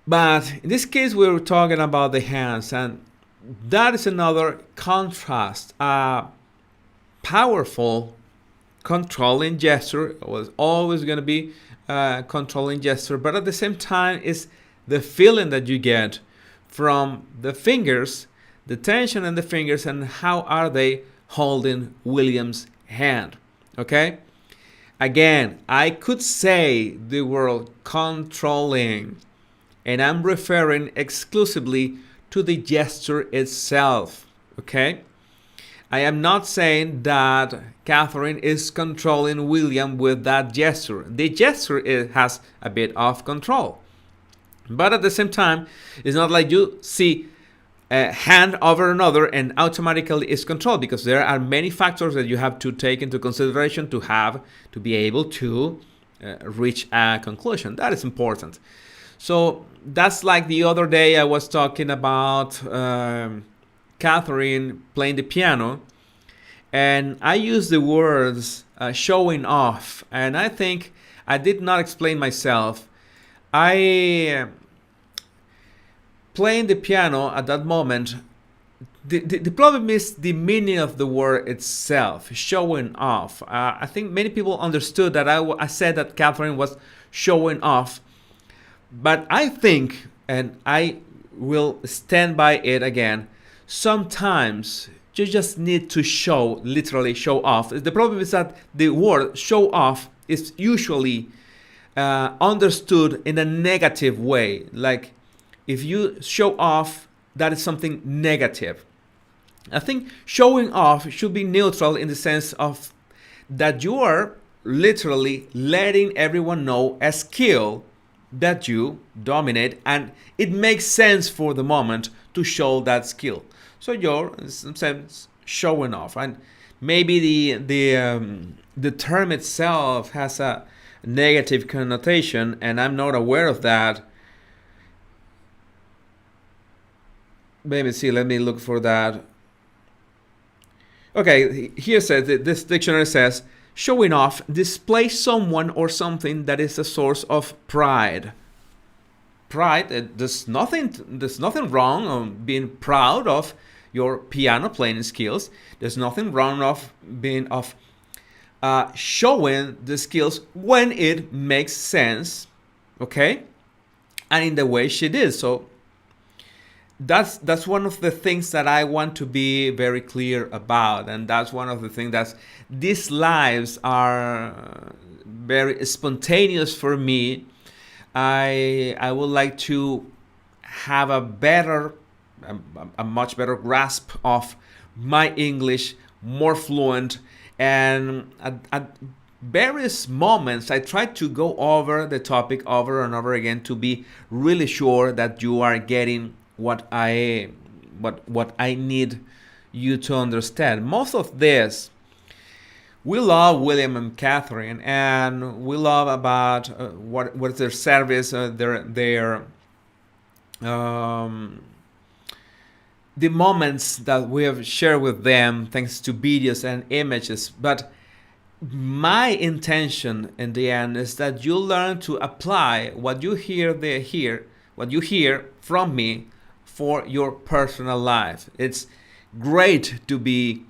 Speaker 1: But in this case, we were talking about the hands, and that is another contrast. A powerful controlling gesture was always going to be a controlling gesture, but at the same time, is the feeling that you get from the fingers, the tension in the fingers, and how are they holding William's hand. Okay? Again, I could say the word controlling, and I'm referring exclusively to the gesture itself. Okay? I am not saying that Catherine is controlling William with that gesture. The gesture has a bit of control. But at the same time, it's not like you see a hand over another and automatically is controlled, because there are many factors that you have to take into consideration to be able to reach a conclusion. That is important. So that's like the other day I was talking about Catherine playing the piano, and I used the words showing off, and I think I did not explain myself. Playing the piano at that moment, the problem is the meaning of the word itself, showing off. I think many people understood that I said that Catherine was showing off, but I think, and I will stand by it again, sometimes you just need to literally show off. The problem is that the word show off is usually understood in a negative way. Like, if you show off, that is something negative. I think showing off should be neutral in the sense of that you are literally letting everyone know a skill that you dominate, and it makes sense for the moment to show that skill. So you're, in some sense, showing off. And maybe the term itself has a negative connotation, and I'm not aware of that. Let me look for that. Okay, here says, this dictionary says, showing off displays someone or something that is a source of pride. Pride, there's nothing wrong on being proud of your piano playing skills. There's nothing wrong of showing the skills when it makes sense, okay, and in the way she did. So that's one of the things that I want to be very clear about, and that's one of the things that these lives are very spontaneous for me. I would like to have a much better grasp of my English, more fluent, and at various moments I try to go over the topic over and over again to be really sure that you are getting what I need you to understand. Most of this, we love William and Catherine, and we love about what's their service, the moments that we have shared with them thanks to videos and images. But my intention in the end is that you learn to apply what you hear from me for your personal life. It's great to be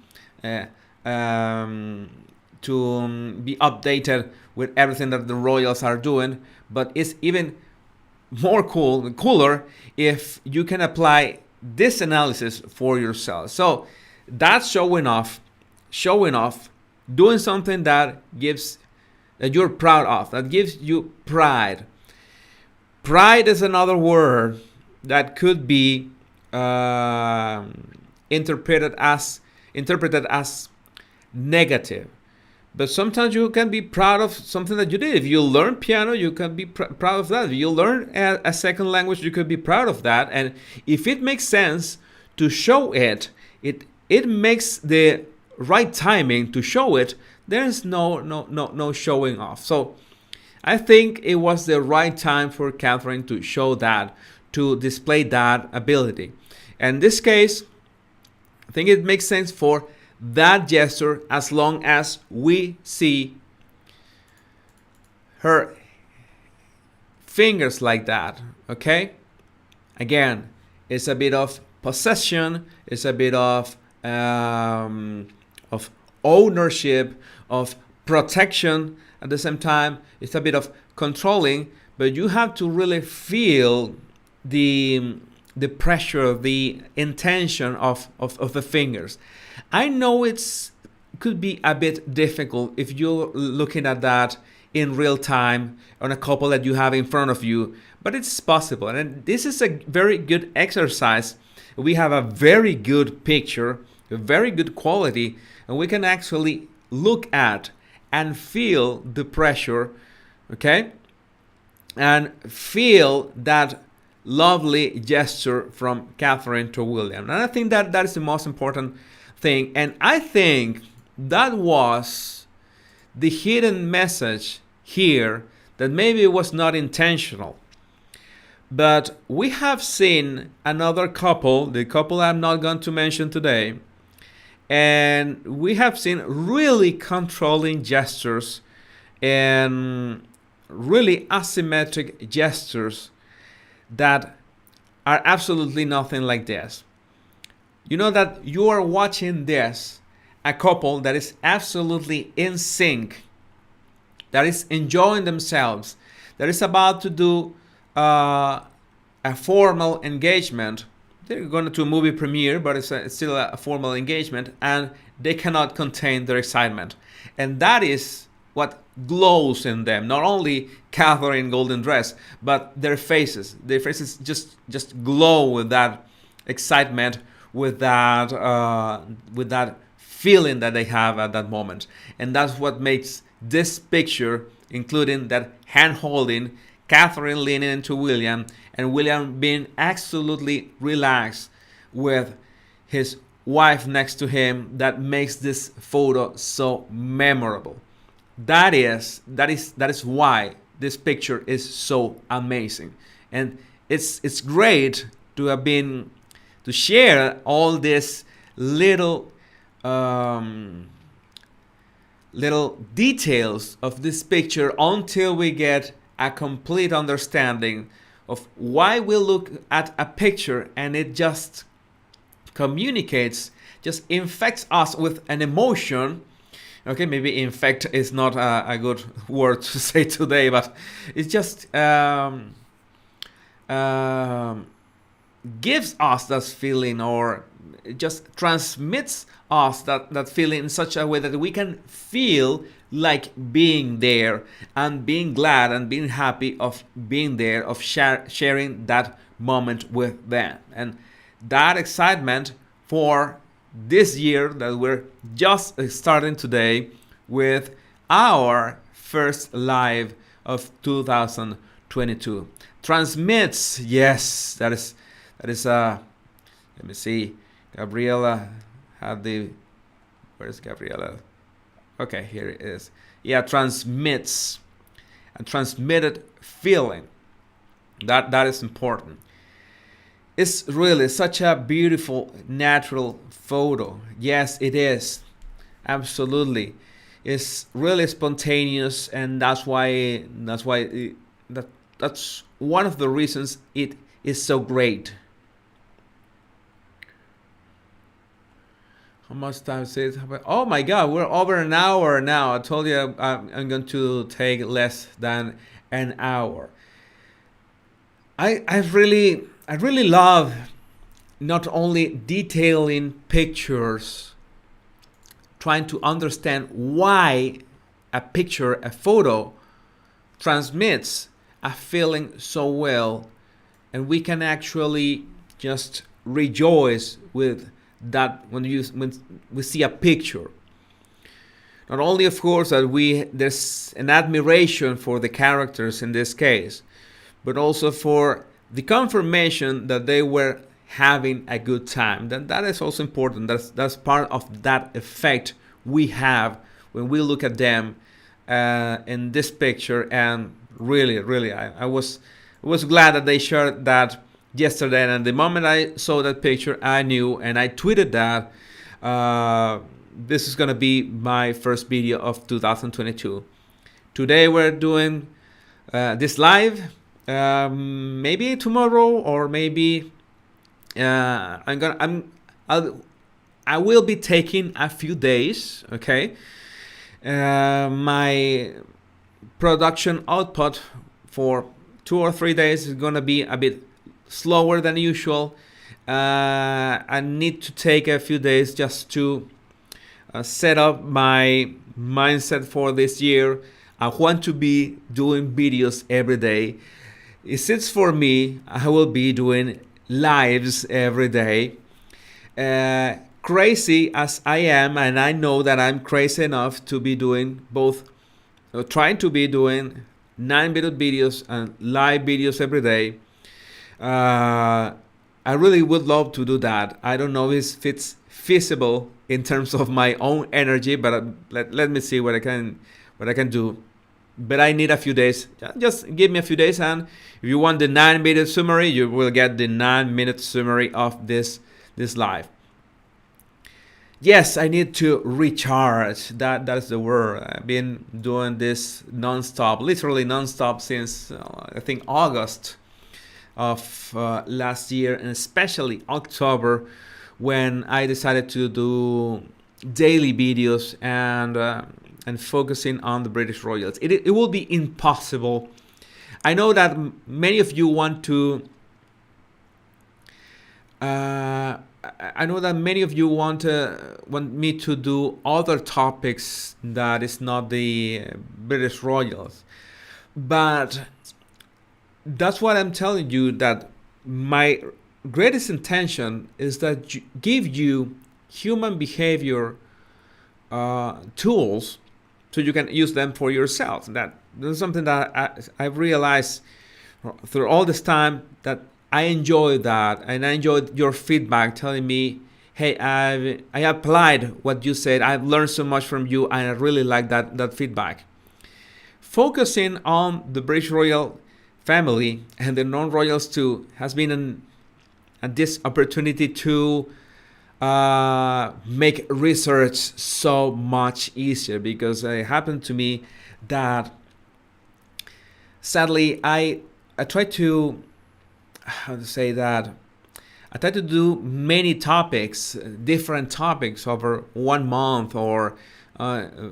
Speaker 1: be updated with everything that the royals are doing. But it's even more cooler if you can apply this analysis for yourself. So that's showing off, doing something that you're proud of, that gives you pride. Pride is another word that could be interpreted as negative. But sometimes you can be proud of something that you did. If you learn piano, you can be proud of that. If you learn a second language, you could be proud of that. And if it makes sense to show it, it makes the right timing to show it. There's no showing off. So I think it was the right time for Catherine to show that, to display that ability. And in this case, I think it makes sense for that gesture as long as we see her fingers like that. Okay? Again, it's a bit of possession, it's a bit of ownership, of protection. At the same time, it's a bit of controlling, but you have to really feel the pressure, the intention of the fingers. I know could be a bit difficult if you're looking at that in real time on a couple that you have in front of you, but it's possible. And this is a very good exercise. We have a very good picture, a very good quality, and we can actually look at and feel the pressure, okay? And feel that lovely gesture from Catherine to William. And I think that is the most important thing. And I think that was the hidden message here, that maybe it was not intentional. But we have seen another couple, the couple I'm not going to mention today, and we have seen really controlling gestures and really asymmetric gestures that are absolutely nothing like this. You know that you are watching this, a couple that is absolutely in sync, that is enjoying themselves, that is about to do a formal engagement. They're going to a movie premiere, but it's still a formal engagement, and they cannot contain their excitement. And that is what glows in them. Not only Catherine golden dress, but their faces. Their faces just glow with that excitement, with that feeling that they have at that moment. And that's what makes this picture, including that hand holding, Catherine leaning into William, and William being absolutely relaxed with his wife next to him, that makes this photo so memorable. That is why this picture is so amazing. And it's great to have been to share all these little details of this picture until we get a complete understanding of why we look at a picture and it just communicates, just infects us with an emotion. Okay, maybe infect is not a good word to say today, but it just gives us that feeling, or it just transmits us that feeling in such a way that we can feel like being there and being glad and being happy of being there, of sharing that moment with them. And that excitement for this year that we're just starting today with our first live of 2022 transmits. Yes, that is let me see, Gabriela had where's Gabriela? Okay, here it is. Yeah, transmits, a transmitted feeling. That is important. It's really such a beautiful, natural photo. Yes, it is. Absolutely. It's really spontaneous, and that's one of the reasons it is so great. How much time is it? Oh my God, we're over an hour now. I told you I'm going to take less than an hour. I really love not only detailing pictures, trying to understand why a picture, a photo, transmits a feeling so well, and we can actually just rejoice with that when we see a picture. Not only, of course, that there's an admiration for the characters in this case, but also for the confirmation that they were having a good time. That is also important. That's part of that effect we have when we look at them in this picture. And really, I was glad that they shared that yesterday. And the moment I saw that picture, I knew, and I tweeted that this is gonna be my first video of 2022. Today we're doing this live. Maybe tomorrow, or maybe I will be taking a few days. Okay, my production output for 2 or 3 days is gonna be a bit slower than usual. I need to take a few days just to set up my mindset for this year. I want to be doing videos every day. Since for me, I will be doing lives every day. Crazy as I am, and I know that I'm crazy enough to be doing both, trying to be doing 9-minute videos and live videos every day. I really would love to do that. I don't know if it's feasible in terms of my own energy, but let me see what I can do. But I need a few days. Just give me a few days, and if you want the 9-minute summary, you will get the 9-minute summary of this live. Yes, I need to recharge. That's the word. I've been doing this non-stop, literally non-stop, since I think August of last year, and especially October, when I decided to do daily videos and focusing on the British Royals. It will be impossible. I know that many of you want to. I know that many of you want me to do other topics that is not the British Royals, but that's what I'm telling you. That my greatest intention is that give you human behavior tools, so you can use them for yourself. That's something that I've realized through all this time, that I enjoy that, and I enjoyed your feedback telling me, hey, I applied what you said, I've learned so much from you, and I really like that feedback. Focusing on the British Royal family and the non-royals too has been this opportunity to make research so much easier, because it happened to me that sadly I try to I try to do many topics, different topics over 1 month or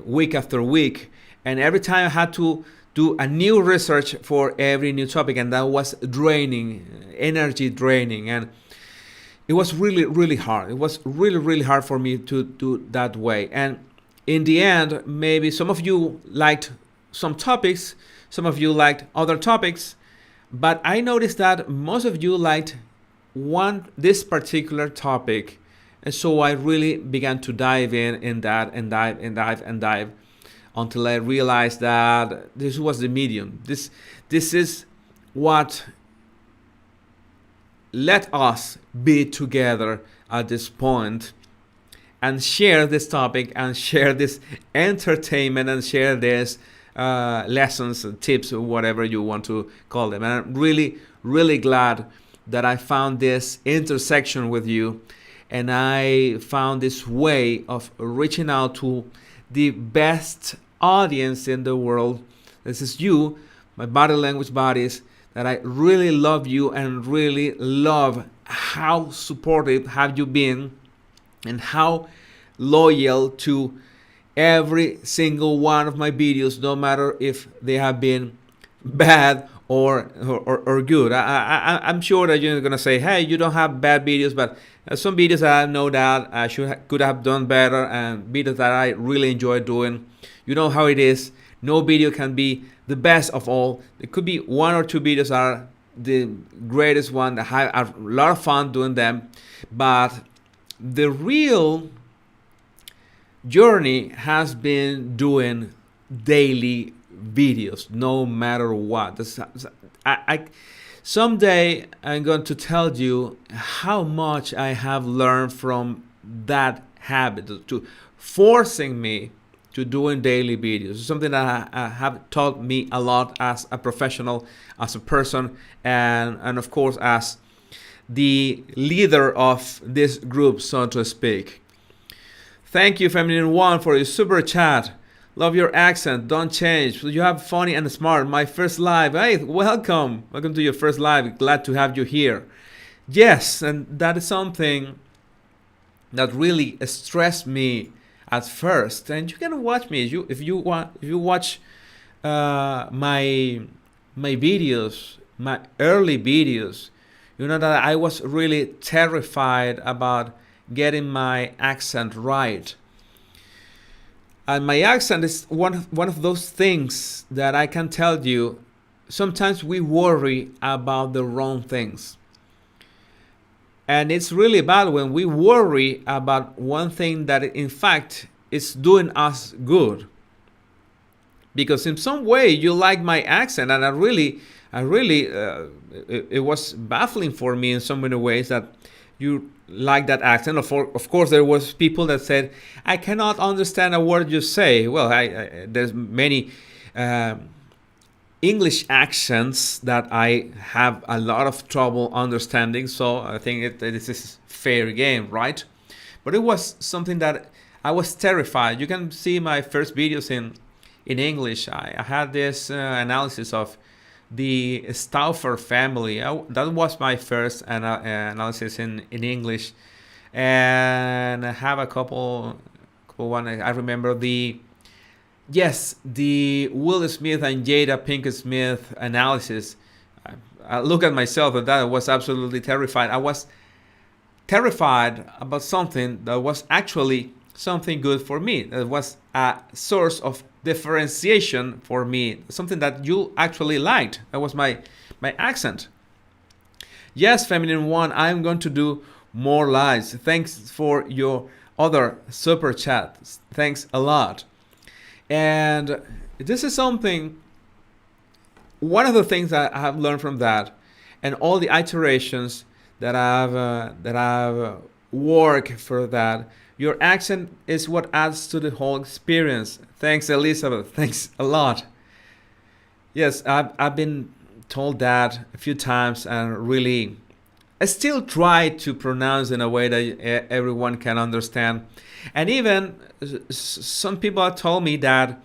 Speaker 1: week after week, and every time I had to do a new research for every new topic, and that was draining, energy draining, and it was really hard. It was really hard for me to do that way. And in the end, maybe some of you liked some topics, some of you liked other topics, but I noticed that most of you liked this particular topic, and so I really began to dive in that and dive until I realized that this was the medium. This is what let us be together at this point and share this topic and share this entertainment and share this lessons, tips, or whatever you want to call them. And I'm really glad that I found this intersection with you, and I found this way of reaching out to the best audience in the world. This is you, my body language buddies, that I really love you and really love how supportive have you been, and how loyal to every single one of my videos, no matter if they have been bad or good. I'm sure that you're gonna say, hey, you don't have bad videos, but some videos that I know that I could have done better, and videos that I really enjoy doing. You know how it is. No video can be the best of all. There could be one or two videos that are the greatest one that have a lot of fun doing them, but the real journey has been doing daily videos, no matter what. Someday I'm going to tell you how much I have learned from that habit to forcing me to doing daily videos. Something that have taught me a lot as a professional, as a person, and of course as the leader of this group, so to speak. Thank you, Feminine One, for your super chat. Love your accent. Don't change. You have funny and smart. My first live. Hey, welcome. Welcome to your first live. Glad to have you here. Yes, and that is something that really stressed me at first. And you can watch me if you watch my videos, my early videos. You know that I was really terrified about getting my accent right. And my accent is one of those things that I can tell you, sometimes we worry about the wrong things. And it's really bad when we worry about one thing that in fact is doing us good. Because in some way you like my accent, and it was baffling for me in so many ways that you like that accent. Of course, there was people that said, I cannot understand a word you say. Well, there's many English accents that I have a lot of trouble understanding. So I think this is fair game, right? But it was something that I was terrified. You can see my first videos in English. I had this analysis of the Stauffer family. That was my first analysis in English, and I have a couple one. I remember the Will Smith and Jada Pinkett Smith analysis. I look at myself, and that was absolutely terrified. I was terrified about something that was actually something good for me. That was a source of differentiation for me, something that you actually liked. That was my accent. Yes, Feminine One, I'm going to do more lives. Thanks for your other super chats. Thanks a lot. And this is something, one of the things that I have learned from that, and all the iterations that I've worked for that. Your accent is what adds to the whole experience. Thanks, Elizabeth. Thanks a lot. Yes, I've been told that a few times, and really, I still try to pronounce in a way that everyone can understand. And even some people have told me that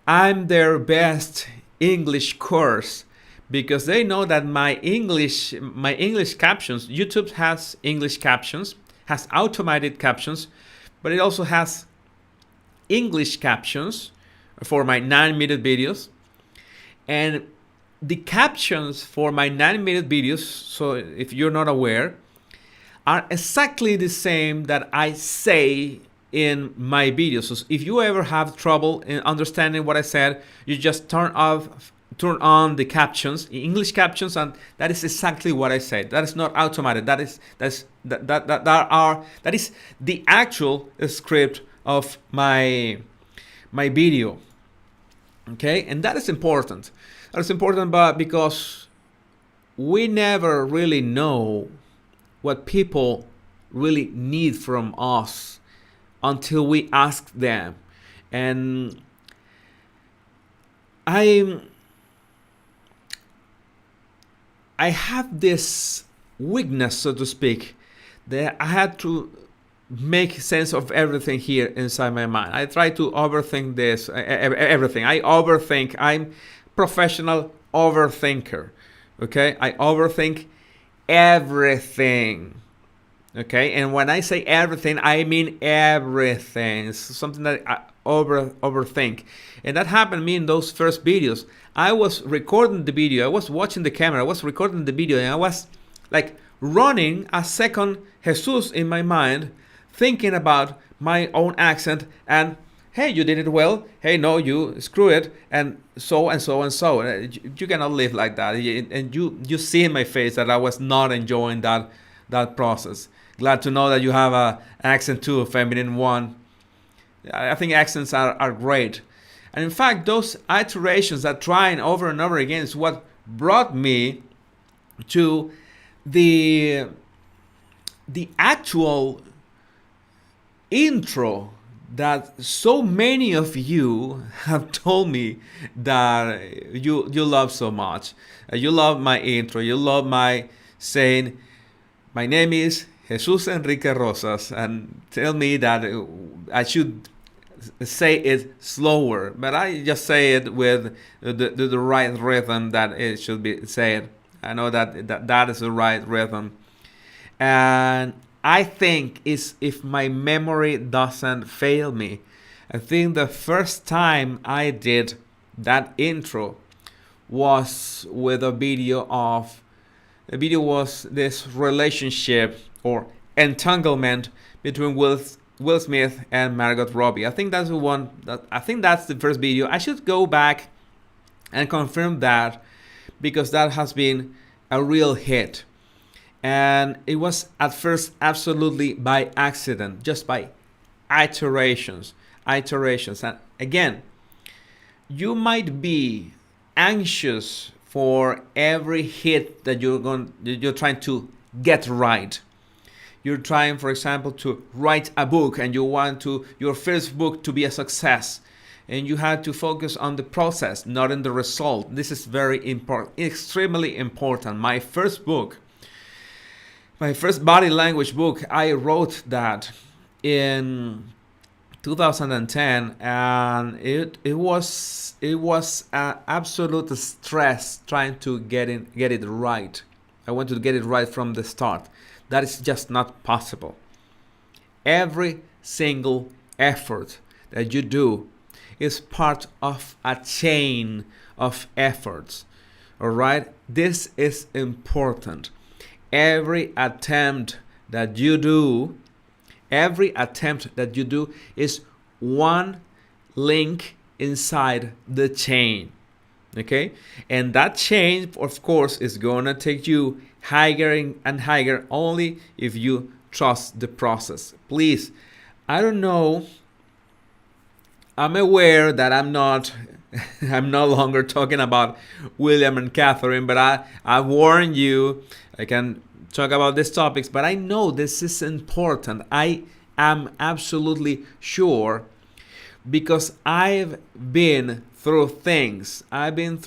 Speaker 1: I'm their best English course, because they know that my English captions, YouTube has English captions, has automated captions, but it also has English captions for my 9-minute videos. And the captions for my 9-minute videos, so if you're not aware, are exactly the same that I say in my videos. So if you ever have trouble in understanding what I said, you just turn on the captions, English captions, and that is exactly what I said. That is not automated. That is the actual script of my video. Okay, and that is important. That is important, but because we never really know what people really need from us until we ask them. And I have this weakness, so to speak, that I had to make sense of everything here inside my mind. I try to overthink this, everything. I overthink. I'm professional overthinker. Okay, I overthink everything. Okay, and when I say everything, I mean everything. It's something that I overthink, and that happened to me in those first videos. I was recording the video, I was watching the camera, I was recording the video, and I was like running a second Jesus in my mind, thinking about my own accent and hey, you did it well. Hey, no, you screw it, and so and so and so. You cannot live like that, and you see in my face that I was not enjoying that process. Glad to know that you have a accent too, a feminine one. I think accents are great, and in fact, those iterations, that trying over and over again, is what brought me to the actual intro that so many of you have told me that you love so much. You love my intro. You love my saying, my name is Jesus Enrique Rosas, and tell me that I should say it slower, but I just say it with the right rhythm that it should be said. I know that is the right rhythm. And I think is, if my memory doesn't fail me, I think the first time I did that intro was with a video of, the video was this relationship or entanglement between Will Smith and Margot Robbie. I think that's the one. I think that's the first video. I should go back and confirm that, because that has been a real hit. And it was at first absolutely by accident, just by iterations. And again, you might be anxious for every hit that you're trying to get right. You're trying, for example, to write a book, and you want your first book to be a success, and you have to focus on the process, not in the result. This is very important, extremely important. My first body language book, I wrote that in 2010, and it was absolute stress trying to get it right. I wanted to get it right from the start. That is just not possible. Every single effort that you do is part of a chain of efforts. All right? This is important. Every attempt that you do is one link inside the chain. Okay? And that chain, of course, is going to take you higher and higher only if you trust the process. Please, I don't know. I'm aware that I'm no longer talking about William and Catherine, but I warn you, I can talk about these topics, but I know this is important. I am absolutely sure, because I've been through things. I've been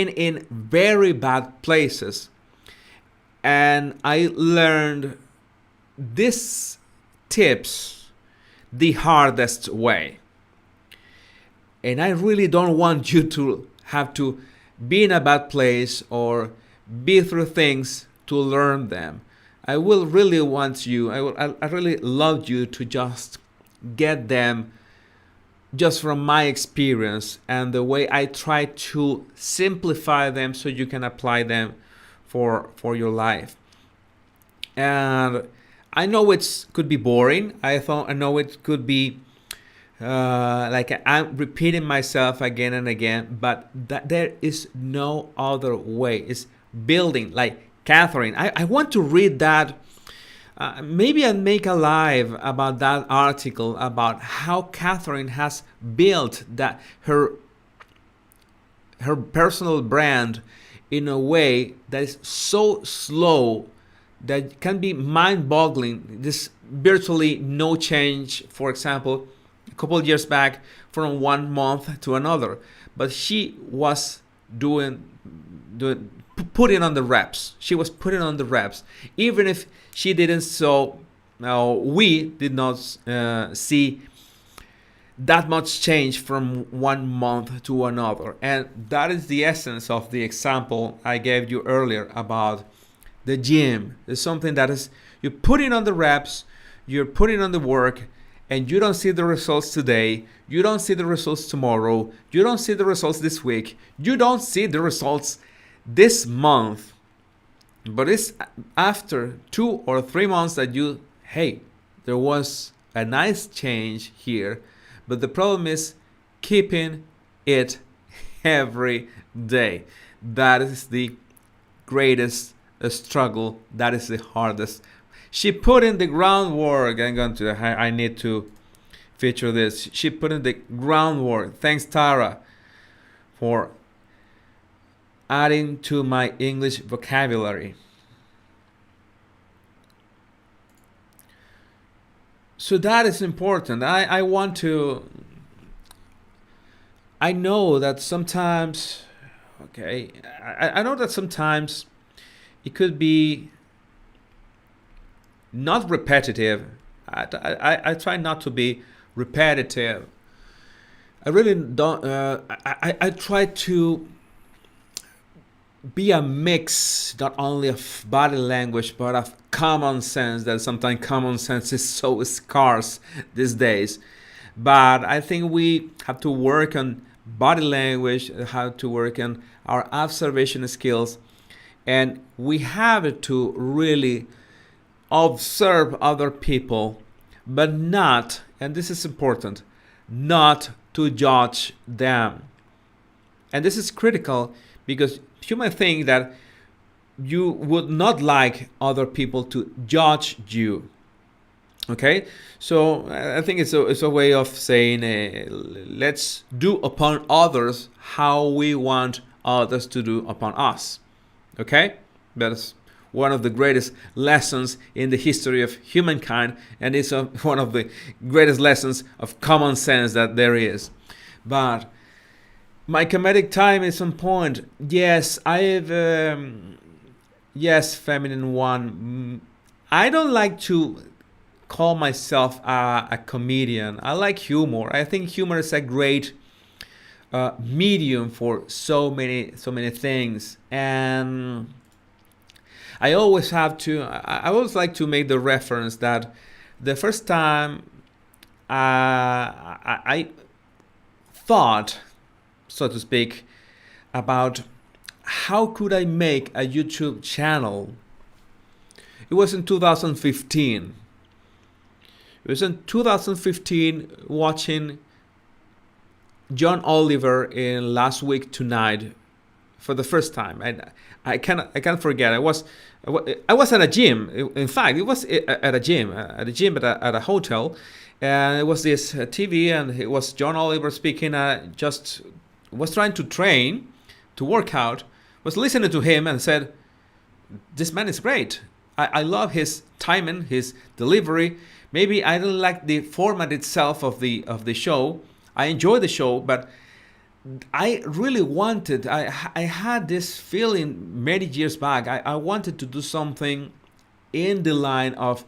Speaker 1: in very bad places, and I learned these tips the hardest way. And I really don't want you to have to be in a bad place or be through things to learn them. I will really want you, I really love you to just get them just from my experience and the way I try to simplify them so you can apply them for your life. And I know it could be boring. I know it could be like I'm repeating myself again and again, but there is no other way. It's building, like Catherine. I want to read that. Maybe I'll make a live about that article about how Catherine has built that her personal brand in a way that is so slow that can be mind-boggling. This virtually no change, for example, a couple of years back from 1 month to another, but she was putting on the reps. She was putting on the reps, even if she didn't. So we did not see that much change from 1 month to another, and that is the essence of the example I gave you earlier about the gym. It's something that is, you're putting on the reps, you're putting on the work, and you don't see the results today, you don't see the results tomorrow, you don't see the results this week, you don't see the results this month. But it's after 2 or 3 months that you, hey, there was a nice change here. But the problem is keeping it every day. That is the greatest struggle. That is the hardest. She put in the groundwork. I need to feature this. She put in the groundwork. Thanks, Tara, for adding to my English vocabulary. So that is important. I want to, I know that sometimes, okay, I know that sometimes it could be not repetitive. I try not to be repetitive. I really don't, I try to be a mix not only of body language but of common sense, that sometimes common sense is so scarce these days. But I think we have to work on body language, have to work on our observation skills, and we have to really observe other people, but not, and this is important, not to judge them. And this is critical because you might think that you would not like other people to judge you. Okay, so I think it's a way of saying let's do upon others how we want others to do upon us. Okay, that's one of the greatest lessons in the history of humankind, and it's one of the greatest lessons of common sense that there is. But my comedic time is on point. Yes, yes, feminine one. I don't like to call myself a comedian. I like humor. I think humor is a great medium for so many things, and I always like to make the reference that the first time I thought, so to speak, about how could I make a YouTube channel, it was in 2015. It was in 2015 watching John Oliver in Last Week Tonight for the first time. And I can't forget. I was at a gym. In fact, it was at a gym, at a hotel, and it was this TV, and it was John Oliver speaking. Just was trying to train, to work out. Was listening to him and said, "This man is great. I love his timing, his delivery. Maybe I don't like the format itself of the show. I enjoy the show, but I really wanted, I had this feeling many years back. I wanted to do something in the line of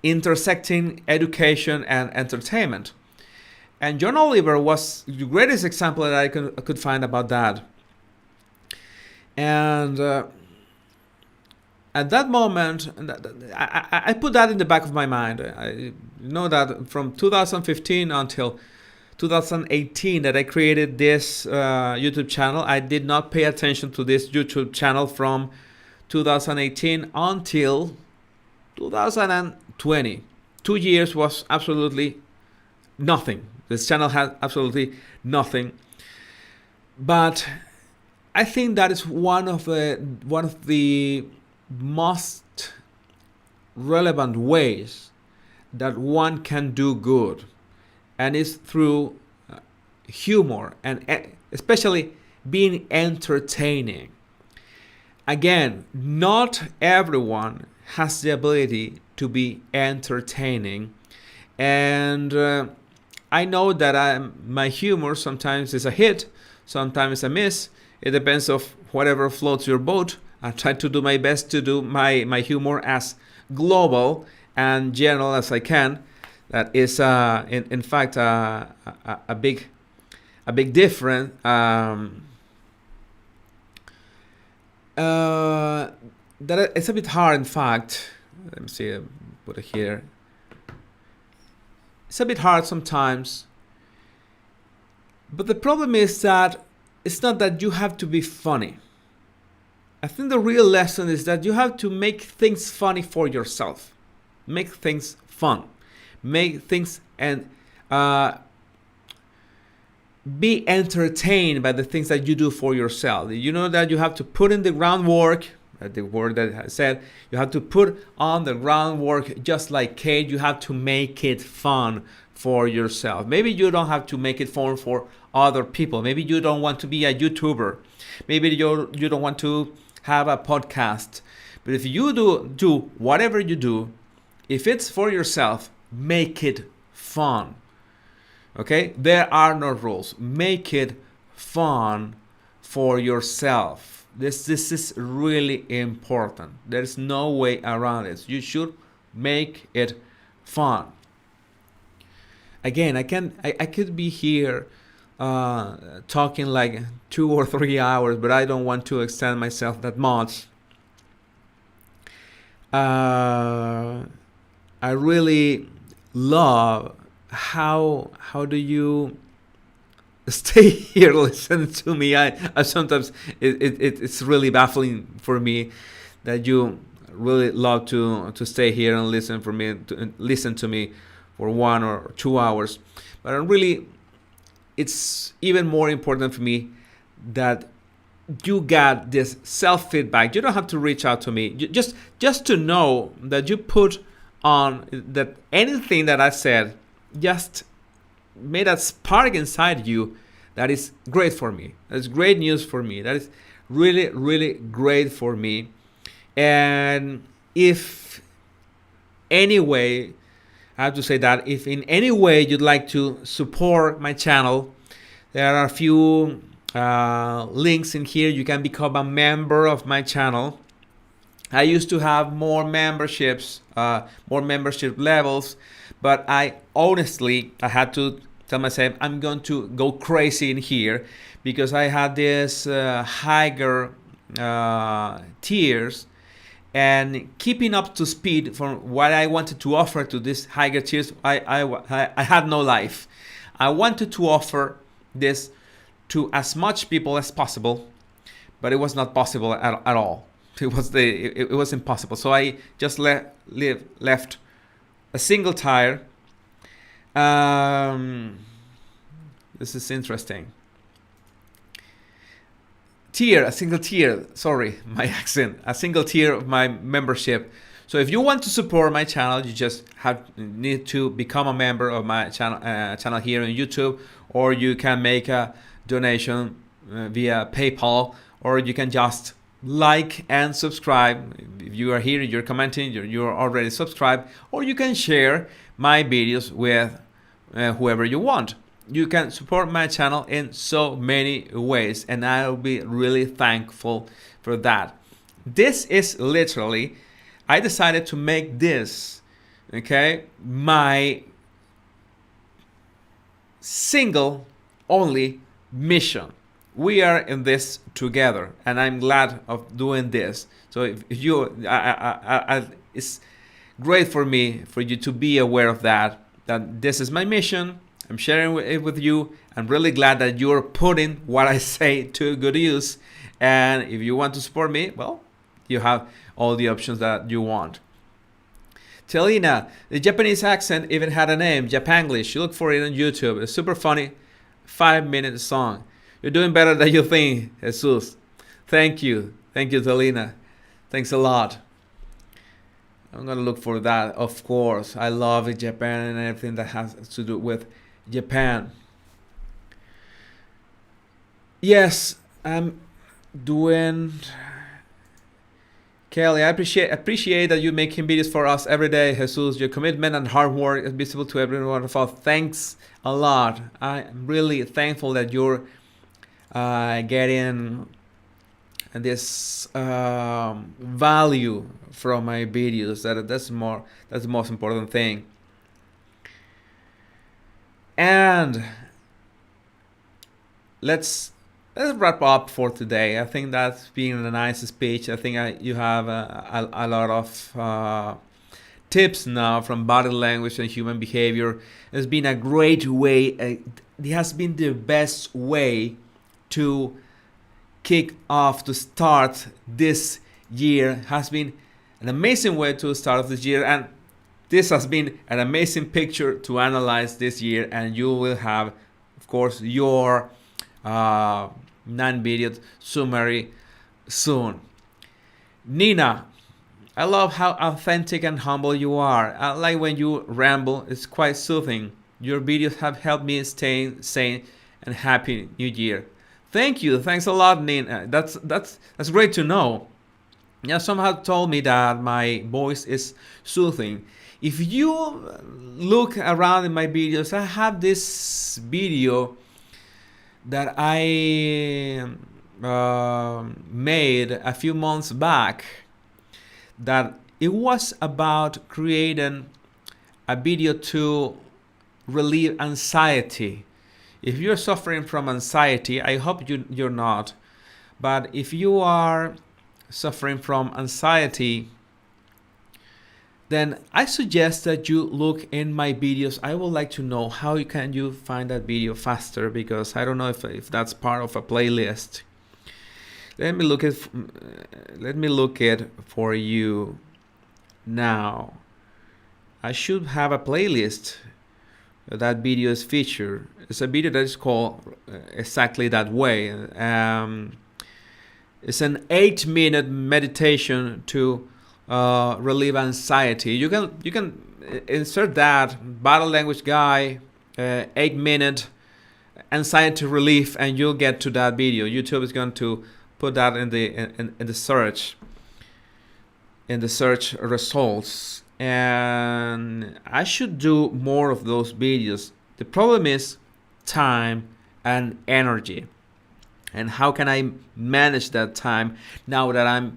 Speaker 1: intersecting education and entertainment. And John Oliver was the greatest example that I could find about that. And at that moment, I put that in the back of my mind. I know that from 2015 until 2018 that I created this YouTube channel. I did not pay attention to this YouTube channel from 2018 until 2020. 2 years was absolutely nothing. This channel had absolutely nothing. But I think that is one of the most relevant ways that one can do good, and it's through humor and especially being entertaining. Again, not everyone has the ability to be entertaining, and I know that my humor sometimes is a hit, sometimes a miss. It depends of whatever floats your boat. I try to do my best to do my humor as global and general as I can. That is, in fact, a big difference. that it's a bit hard, in fact. Let me see, put it here. It's a bit hard sometimes, but the problem is that it's not that you have to be funny. I think the real lesson is that you have to make things funny for yourself. Make things fun. Make things and be entertained by the things that you do for yourself. You know that you have to put in the groundwork, the word that I said, you have to put on the groundwork just like Kate. You have to make it fun for yourself. Maybe you don't have to make it fun for other people. Maybe you don't want to be a YouTuber. Maybe you don't want to have a podcast. But if you do whatever you do, if it's for yourself, make it fun. Okay? There are no rules. Make it fun for yourself. This is really important. There's no way around it. You should make it fun. Again, I could be here talking like 2 or 3 hours, but I don't want to extend myself that much. I really love how do you stay here listening to me. I sometimes it's really baffling for me that you really love to stay here and listen to me for 1 or 2 hours. But it's even more important for me that you got this self-feedback. You don't have to reach out to me. Just to know that you put on that anything that I said just made a spark inside you. That is great for me. That's great news for me. That is really, really great for me. And if anyway, I have to say that if in any way you'd like to support my channel, there are a few links in here. You can become a member of my channel. I used to have more membership levels, but I had to tell myself I'm going to go crazy in here because I had this higher tiers, and keeping up to speed from what I wanted to offer to this higher tiers, I had no life. I wanted to offer this to as much people as possible, but it was not possible at all. It was impossible. So I just left a single tier. This is interesting. A single tier. Sorry, my accent. A single tier of my membership. So if you want to support my channel, you just need to become a member of my channel here on YouTube, or you can make a donation via PayPal, or you can just like and subscribe. If you are here, you're commenting, you're already subscribed, or you can share my videos with whoever you want. You can support my channel in so many ways, and I'll be really thankful for that. This is literally, I decided to make this, okay, my single only mission. We are in this together, and I'm glad of doing this. So if you, it's great for me, for you to be aware of that this is my mission. I'm sharing it with you. I'm really glad that you're putting what I say to good use. And if you want to support me, well, you have all the options that you want. Telina, the Japanese accent even had a name, Japanglish. You look for it on YouTube. It's super funny, 5-minute song. You're doing better than you think, Jesus. Thank you, Telina. Thanks a lot. I'm gonna look for that, of course. I love Japan and everything that has to do with Japan. Yes, I'm doing. Kelly, I appreciate that you're making videos for us every day, Jesus. Your commitment and hard work is visible to everyone of us. Thanks a lot. I'm really thankful that you're getting this value from my videos. That's the most important thing. And let's let's wrap up for today. I think that's been a nice speech. I think you have a lot of tips now from body language and human behavior. It's been a great way. It has been the best way to kick off, to start this year. Has been an amazing way to start this year, and this has been an amazing picture to analyze this year. And you will have, of course, your non-video summary soon. Nina, I love how authentic and humble you are. I like when you ramble. It's quite soothing. Your videos have helped me stay sane and happy New Year. Thank you. Thanks a lot, Nina. That's great to know. Yeah, someone told me that my voice is soothing. If you look around in my videos, I have this video that I made a few months back, that it was about creating a video to relieve anxiety. If you're suffering from anxiety, I hope you're not, but if you are suffering from anxiety, then I suggest that you look in my videos. I would like to know how can you find that video faster, because I don't know if that's part of a playlist. Let me look it for you now. I should have a playlist that video is featured. It's a video that is called exactly that way. It's an 8-minute meditation to relieve anxiety. You can insert that body language guy 8-minute anxiety relief, and you'll get to that video. YouTube is going to put that in the search results, and I should do more of those videos. The problem is time and energy, and how can I manage that time now that I'm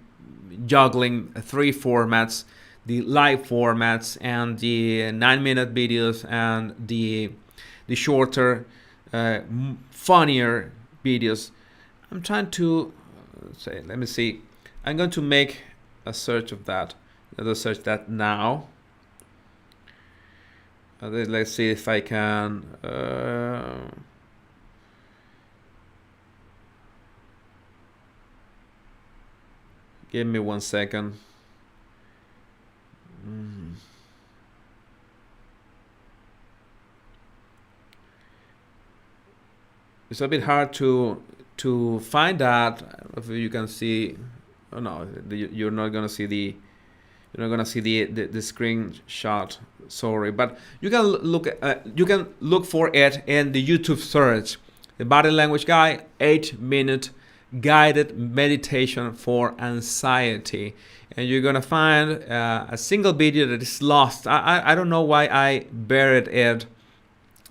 Speaker 1: juggling 3 formats: the live formats and the 9-minute videos and the shorter funnier videos. I'm trying to say, let me see, I'm going to make a search of that. Let's search that now. Let's see if I can give me 1 second. It's a bit hard to find that. If you can see, oh no, you're not gonna see the screenshot. Sorry, but you can look for it in the YouTube search. The body language guy, 8-minute guided meditation for anxiety, and you're gonna find a single video that is lost. I don't know why I buried it.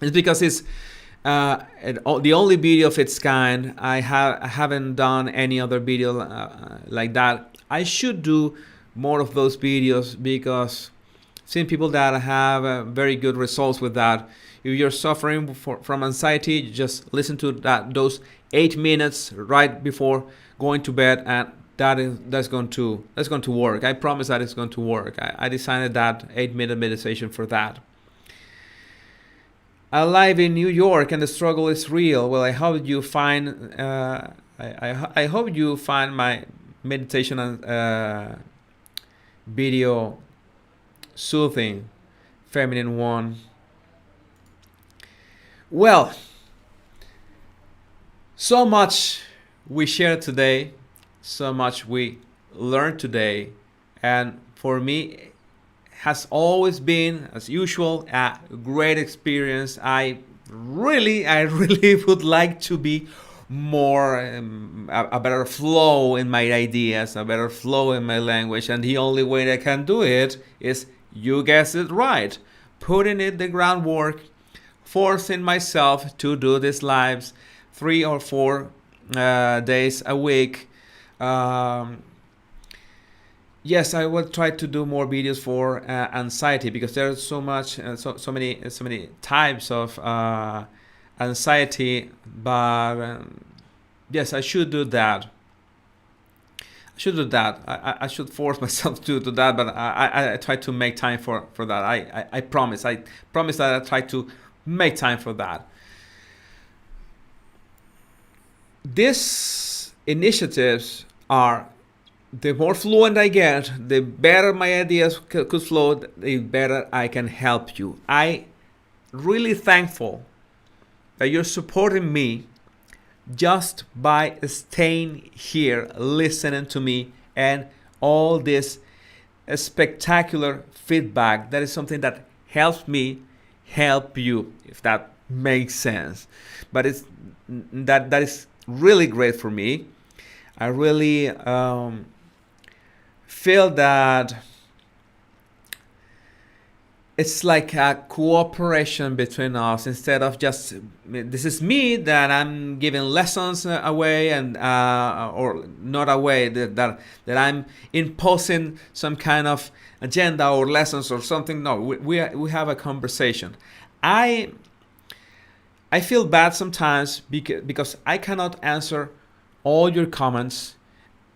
Speaker 1: It's because it's the only video of its kind. I haven't done any other video like that. I should do more of those videos, because I've seen people that have very good results with that. If you're suffering from anxiety, you just listen to those 8 minutes right before going to bed, and that's going to work. I promise that it's going to work. I designed that 8-minute meditation for that. I live in New York and the struggle is real. Well, I hope you find I hope you find my meditation and video soothing, feminine one. Well, so much we shared today, so much we learned today, and for me has always been, as usual, a great experience. I really would like to be more a better flow in my ideas, a better flow in my language, and the only way that I can do it is, you guessed it right, putting in the groundwork, forcing myself to do these lives 3 or 4 days a week. Yes, I will try to do more videos for anxiety, because there's so many types of anxiety, but Yes, I should do that. I should do that. I should force myself to do that, but I try to make time for that. I promise. I promise that I try to make time for that. These initiatives are, the more fluent I get, the better my ideas could flow, the better I can help you. I really thankful that you're supporting me just by staying here, listening to me, and all this spectacular feedback. That is something that helps me help you, if that makes sense. But that is really great for me. I really feel that it's like a cooperation between us, instead of just this is me that I'm giving lessons away, and or not away, that I'm imposing some kind of agenda or lessons or something. No, we have a conversation. I feel bad sometimes because I cannot answer all your comments.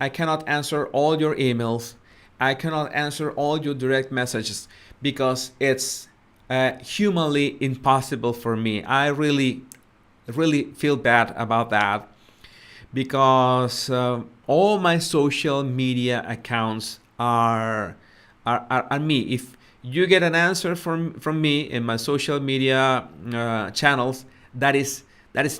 Speaker 1: I cannot answer all your emails. I cannot answer all your direct messages because it's humanly impossible for me. I really feel bad about that, because all my social media accounts are me. If you get an answer from me in my social media channels, that is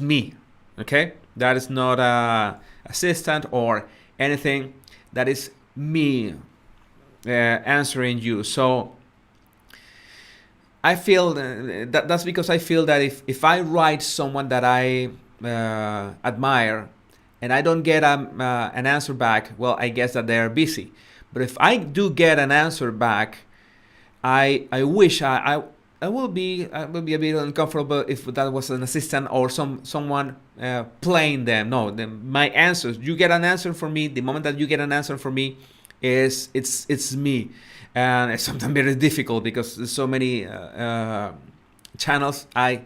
Speaker 1: me. Okay, that is not a assistant or anything. That is me answering you. So I feel that's because I feel that if I write someone that I admire and I don't get an answer back, well, I guess that they're busy. But if I do get an answer back, I wish I will be a bit uncomfortable if that was an assistant or someone playing them. No, my answers. You get an answer from me. The moment that you get an answer from me, it's me, and it's sometimes very difficult because there's so many channels. I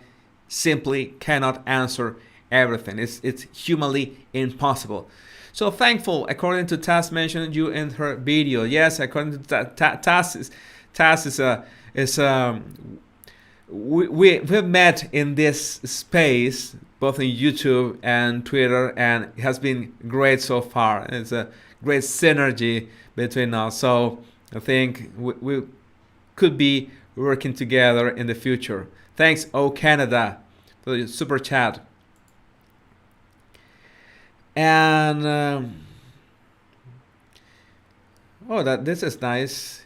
Speaker 1: simply cannot answer everything. It's humanly impossible. So thankful, according to Taz mentioned you in her video. Yes, according to Taz is we've met in this space both in YouTube and Twitter, and it has been great so far. It's a great synergy between us. So I think we could be working together in the future. Thanks, Oh Canada, for the super chat. And this is nice.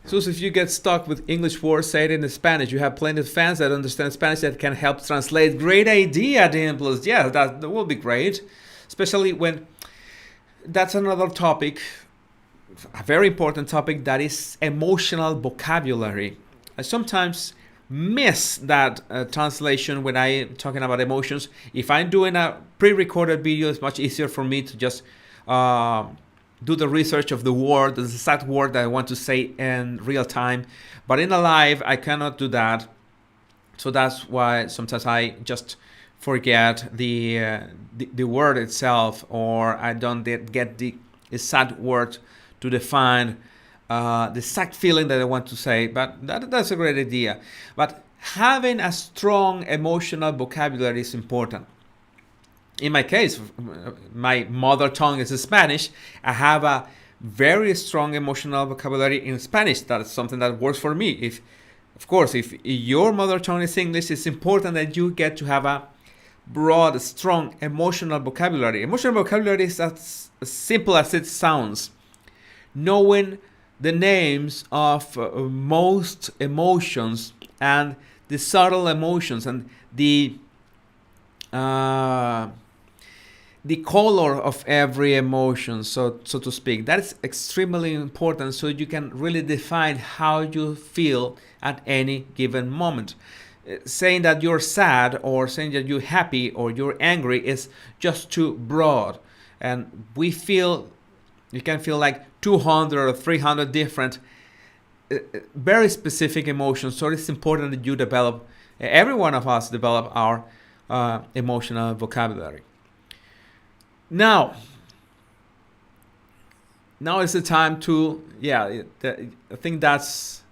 Speaker 1: So if you get stuck with English words, say it in Spanish. You have plenty of fans that understand Spanish that can help translate. Great idea, Dimples. Yeah, that will be great. Especially when that's another topic, a very important topic, that is emotional vocabulary. I sometimes miss that translation when I'm talking about emotions. If I'm doing a pre-recorded video, it's much easier for me to just do the research of the word, the exact word that I want to say in real time. But in a live, I cannot do that. So that's why sometimes I just forget the word itself, or I don't get the exact word to define the exact feeling that I want to say. But that's a great idea. But having a strong emotional vocabulary is important. In my case, my mother tongue is Spanish. I have a very strong emotional vocabulary in Spanish. That's something that works for me. If your mother tongue is English, it's important that you get to have a broad, strong emotional vocabulary. Emotional vocabulary is as simple as it sounds. Knowing the names of most emotions and the subtle emotions and the color of every emotion, so to speak. That is extremely important, so you can really define how you feel at any given moment. Saying that you're sad or saying that you're happy or you're angry is just too broad. And you can feel like 200 or 300 different very specific emotions. So it's important that you develop, every one of us develop our emotional vocabulary. Now, now is the time to, I think that's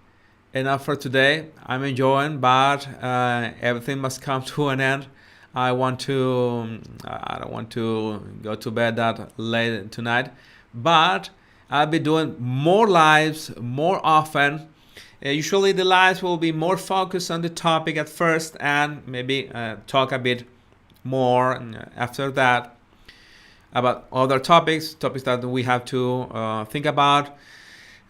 Speaker 1: enough for today. I'm enjoying, but everything must come to an end. I don't want to go to bed that late tonight, but I'll be doing more lives more often. Usually the lives will be more focused on the topic at first, and maybe talk a bit more after that about other topics that we have to think about.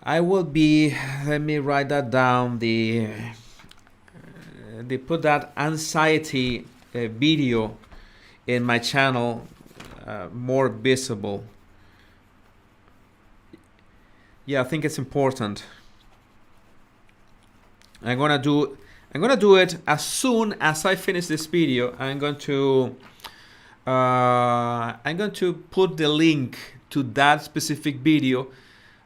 Speaker 1: I will be, let me write that down, they put that anxiety video in my channel more visible. Yeah, I think it's important. I'm gonna do it as soon as I finish this video. I'm going to put the link to that specific video.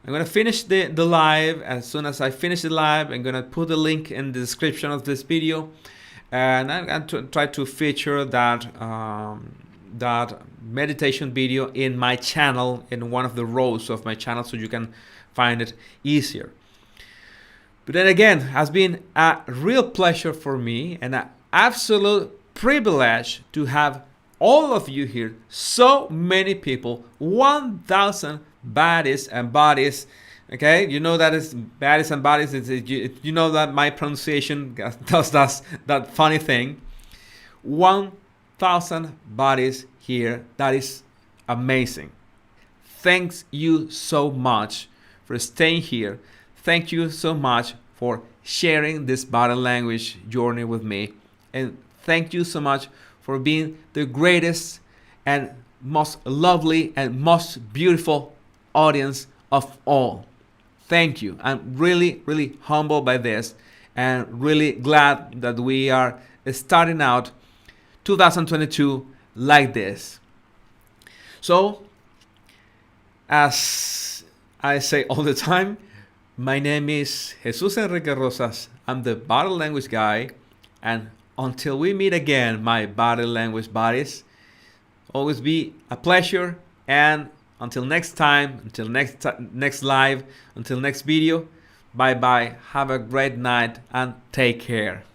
Speaker 1: I'm gonna finish the live. As soon as I finish the live, I'm gonna put the link in the description of this video, and I'm going to try to feature that meditation video in my channel, in one of the rows of my channel, so you can find it easier. But then again, has been a real pleasure for me and an absolute privilege to have all of you here. So many people, 1,000 baddies and bodies. Okay, you know that is baddies and bodies. You know that my pronunciation does that funny thing. 1,000 bodies here. That is amazing. Thanks you so much for staying here. Thank you so much for sharing this body language journey with me. And thank you so much for being the greatest and most lovely and most beautiful audience of all. Thank you. I'm really, really humbled by this, and really glad that we are starting out 2022 like this. So, as I say all the time, my name is Jesus Enrique Rosas. I'm the body language guy, and until we meet again, my body language buddies, always be a pleasure. And until next time, until next live, until next video, bye bye. Have a great night and take care.